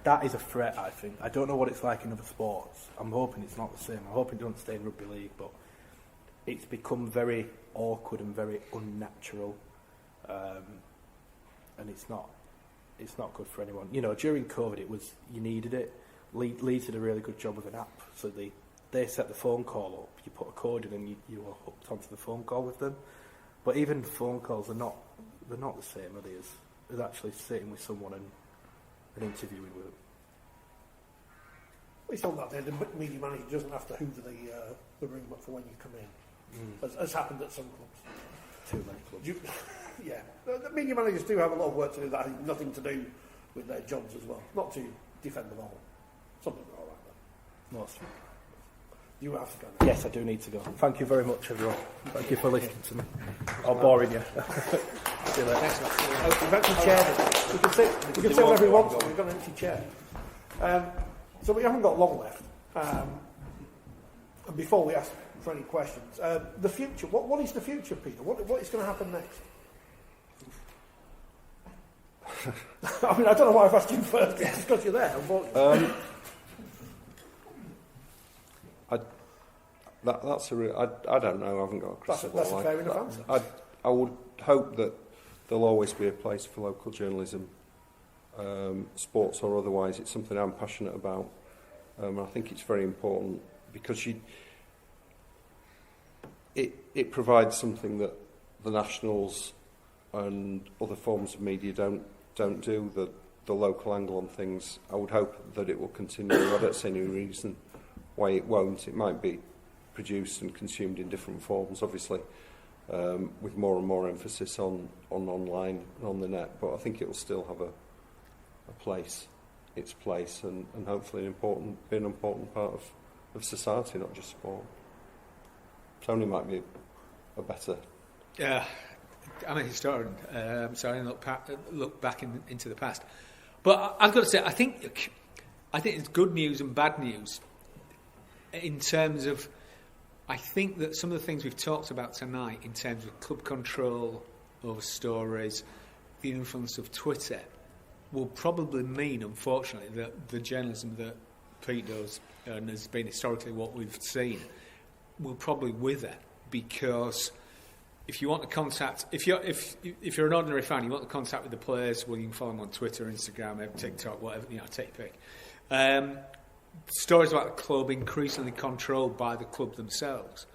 [SPEAKER 5] That is a threat, I think. I don't know what it's like in other sports. I'm hoping it's not the same. I'm hoping it doesn't stay in rugby league, but it's become very awkward and very unnatural, and it's not good for anyone. You know, during COVID, you needed it. Leeds did a really good job with an app, so they set the phone call up. You put a code in, and you were hooked onto the phone call with them. But even phone calls are not the same, are they, as actually sitting with someone and interviewing with them.
[SPEAKER 1] It's on that day, the media manager doesn't have to hoover the room up for when you come in, as happened at some clubs.
[SPEAKER 5] Too many clubs.
[SPEAKER 1] Yeah, the media managers do have a lot of work to do that has nothing to do with their jobs as well. Not to defend them all. Some of them are all right though.
[SPEAKER 5] Most.
[SPEAKER 1] You have to go now.
[SPEAKER 5] Yes, I do need to go. Thank you very much, everyone. Thank you for listening to me. I'm boring you. See you later.
[SPEAKER 1] Thanks, we've actually chaired it. You can sit wherever you want to. We've got an empty chair. So we haven't got long left. And before we ask for any questions, the future. What is the future, Peter? What is going to happen next? I mean, I don't know why I've asked you first. It's because you're there.
[SPEAKER 7] That's a real. I don't know. I haven't got a crystal ball.
[SPEAKER 1] That's a fair enough answer.
[SPEAKER 7] I would hope that there'll always be a place for local journalism, sports or otherwise. It's something I'm passionate about. I think it's very important because it provides something that the nationals and other forms of media don't do. The local angle on things. I would hope that it will continue. I don't see any reason why it won't. It might be produced and consumed in different forms, obviously, with more and more emphasis on online and on the net. But I think it will still have its place, and hopefully be an important part of society, not just sport. Tony might be a better.
[SPEAKER 4] Yeah, I'm a historian, so I look back into the past. But I've got to say, I think it's good news and bad news in terms of, I think that some of the things we've talked about tonight in terms of club control over stories, the influence of Twitter, will probably mean, unfortunately, that the journalism that Pete does, and has been historically what we've seen, will probably wither, because if you want to contact, if you're an ordinary fan, you want to contact with the players, well, you can follow them on Twitter, Instagram, TikTok, whatever, take your pick. Stories about the club increasingly controlled by the club themselves.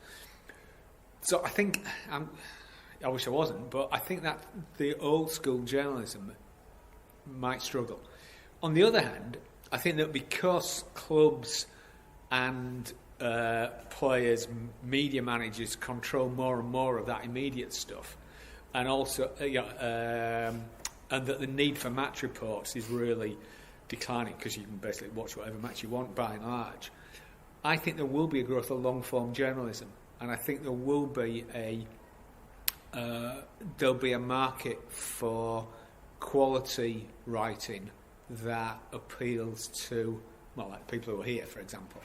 [SPEAKER 4] So I think, I wish I wasn't, but I think that the old school journalism might struggle. On the other hand, I think that because clubs and players, media managers control more and more of that immediate stuff, and also and that the need for match reports is really declining because you can basically watch whatever match you want by and large. I think there will be a growth of long form journalism, and I think there will be there'll be a market for quality writing that appeals to, well, like people who are here, for example.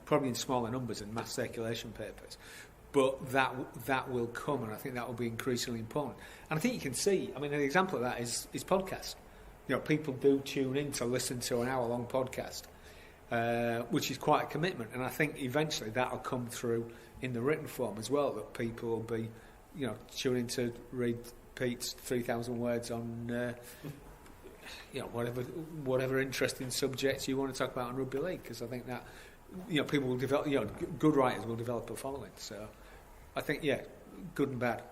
[SPEAKER 4] Probably in smaller numbers and mass circulation papers, but that will come, and I think that will be increasingly important. And I think you can see, I mean, an example of that is podcasts. People do tune in to listen to an hour-long podcast, which is quite a commitment, and I think eventually that'll come through in the written form as well, that people will be, tuning to read Pete's 3,000 words on whatever interesting subjects you want to talk about on rugby league, because I think that people will develop, good writers will develop a following. So I think good and bad.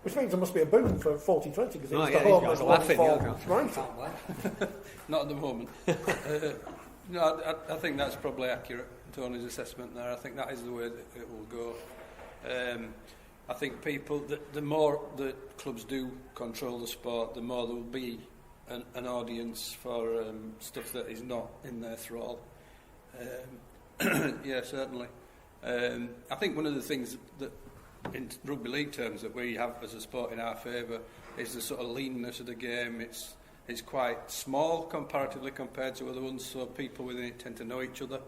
[SPEAKER 1] Which means there must be a boom for 4020 because it's the
[SPEAKER 4] home
[SPEAKER 1] of long-form writing.
[SPEAKER 3] Not at the moment. No, I think that's probably accurate, Tony's assessment there. I think that is the way that it will go. I think the more that clubs do control the sport, the more there will be an audience for stuff that is not in their thrall. Yeah, certainly. I think one of the things that, in rugby league terms, that we have as a sport in our favour is the sort of leanness of the game. It's quite small comparatively compared to other ones, so people within it tend to know each other,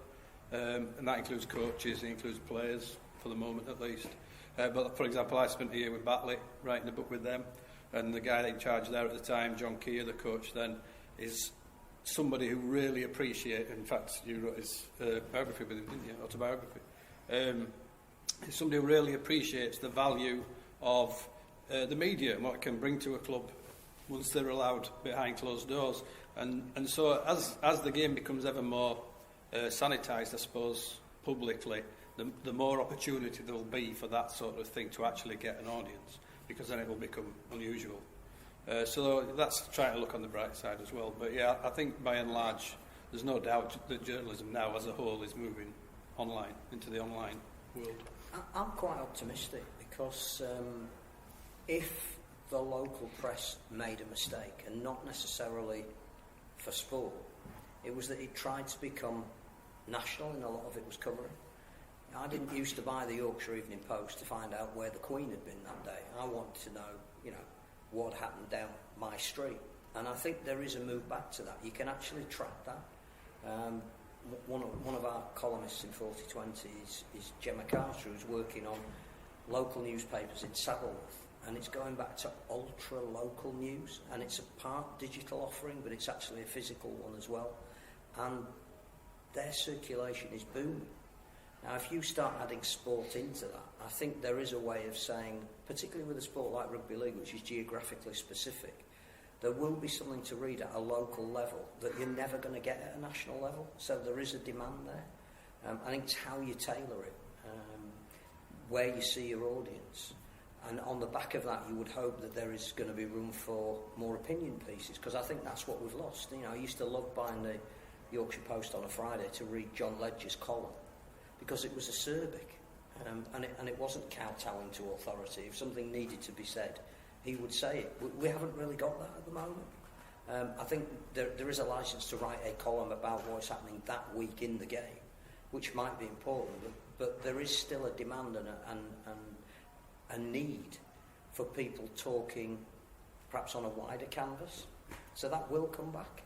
[SPEAKER 3] and that includes coaches, it includes players, for the moment at least. But for example, I spent a year with Batley writing a book with them, and the guy in charge there at the time, John Keir, the coach then, is somebody who really appreciates, in fact you wrote his biography with him, didn't you, autobiography, is somebody who really appreciates the value of the media and what it can bring to a club once they're allowed behind closed doors. And so as the game becomes ever more sanitised, I suppose, publicly, the more opportunity there will be for that sort of thing to actually get an audience, because then it will become unusual. So that's trying to look on the bright side as well. But yeah, I think by and large, there's no doubt that journalism now as a whole is moving online, into the online world.
[SPEAKER 2] I'm quite optimistic because if the local press made a mistake, and not necessarily for sport, it was that it tried to become national in a lot of it was covering. I didn't used to buy the Yorkshire Evening Post to find out where the Queen had been that day. I wanted to know, what happened down my street. And I think there is a move back to that. You can actually track that. One of our columnists in 4020 is Gemma Carter, who's working on local newspapers in Saddleworth, and it's going back to ultra-local news, and it's a part digital offering, but it's actually a physical one as well. And their circulation is booming. Now, if you start adding sport into that, I think there is a way of saying, particularly with a sport like rugby league, which is geographically specific, there will be something to read at a local level that you're never going to get at a national level. So there is a demand there. I think it's how you tailor it, where you see your audience. And on the back of that, you would hope that there is going to be room for more opinion pieces, because I think that's what we've lost. I used to love buying the Yorkshire Post on a Friday to read John Ledger's column, because it was acerbic, and it wasn't kowtowing to authority. If something needed to be said, he would say it. We haven't really got that at the moment. I think there is a licence to write a column about what's happening that week in the game, which might be important, but there is still a demand and a need for people talking perhaps on a wider canvas. So that will come back.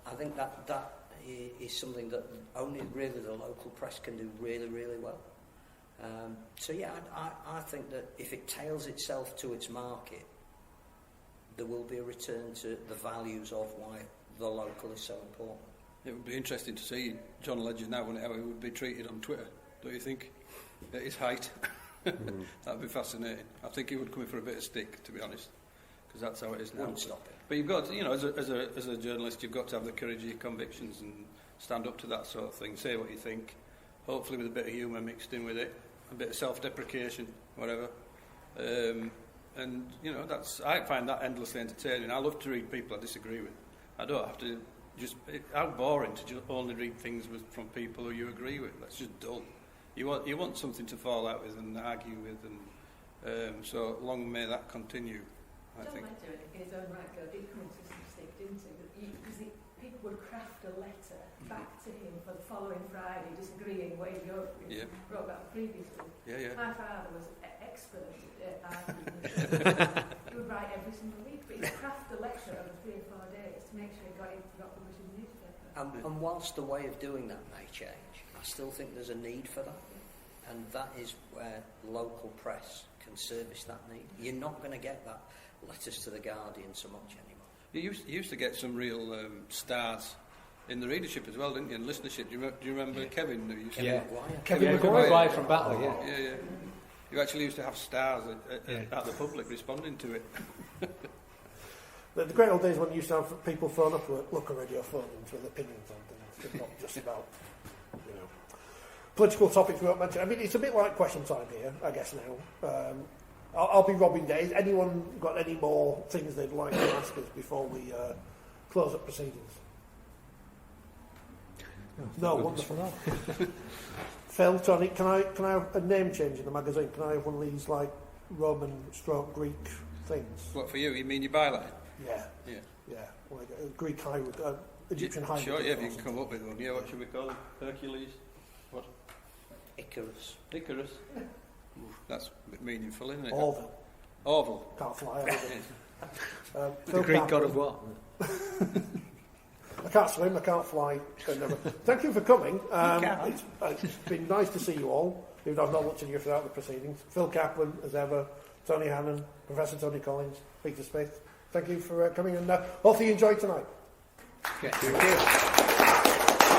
[SPEAKER 2] I think that is something that only really the local press can do really, really well. So yeah, I think that if it tails itself to its market, there will be a return to the values of why the local is so important.
[SPEAKER 3] It would be interesting to see John Legend now, how he would be treated on Twitter, don't you think? At his height. That'd be fascinating. I think he would come in for a bit of stick, to be honest, because that's how it is now.
[SPEAKER 2] Wouldn't stop it.
[SPEAKER 3] But you've got to, as a journalist, you've got to have the courage of your convictions and stand up to that sort of thing, say what you think, hopefully with a bit of humour mixed in with it, a bit of self-deprecation, whatever. And, I find that endlessly entertaining. I love to read people I disagree with. I don't have to how boring to just only read things from people who you agree with. That's just dull. You want something to fall out with and argue with, and so long may that continue, I think.
[SPEAKER 9] John Ledger, in his own right, did come into some stick, didn't he? Because people would craft a letter back to him for the following Friday, disagreeing what he wrote about previously.
[SPEAKER 3] Yeah.
[SPEAKER 9] My father was expert at arguing. He would write every single week, but he'd craft a lecture over 3 or 4 days to make sure he got published in the newspaper.
[SPEAKER 2] And whilst the way of doing that may change, I still think there's a need for that. And that is where local press can service that need. You're not going to get that letters to the Guardian so much anymore.
[SPEAKER 3] You used to get some real stars in the readership as well, didn't you? And listenership. Do you remember Kevin? Who used to
[SPEAKER 1] Kevin
[SPEAKER 4] Maguire from Batley,
[SPEAKER 3] yeah. You actually used to have stars at the public responding to it.
[SPEAKER 1] The great old days when you used to have people phone up with local radio phones with opinions on things, not just about, political topics we won't mention. I mean, it's a bit like question time here, I guess now. I'll be robbing days. Anyone got any more things they'd like to ask us before we close up proceedings? No, wonderful. Phil, Tony, can I have a name change in the magazine? Can I have one of these like Roman/Greek things?
[SPEAKER 3] What, for you? You mean your byline?
[SPEAKER 1] Yeah. Like a Greek hieroglyph, Egyptian hieroglyph.
[SPEAKER 3] Sure, yeah. If you can come up with one, yeah. What should we call it? Hercules. What?
[SPEAKER 2] Icarus.
[SPEAKER 3] That's a bit meaningful, isn't it?
[SPEAKER 1] Orville. Can't fly.
[SPEAKER 4] The Greek god of what?
[SPEAKER 1] I can't swim, I can't fly. Thank you for coming. It's been nice to see you all, even though I've not looked at you throughout the proceedings. Phil Kaplan, as ever, Tony Hannan, Professor Tony Collins, Peter Smith. Thank you for coming, and hopefully you enjoyed tonight.
[SPEAKER 4] Yeah, thank you.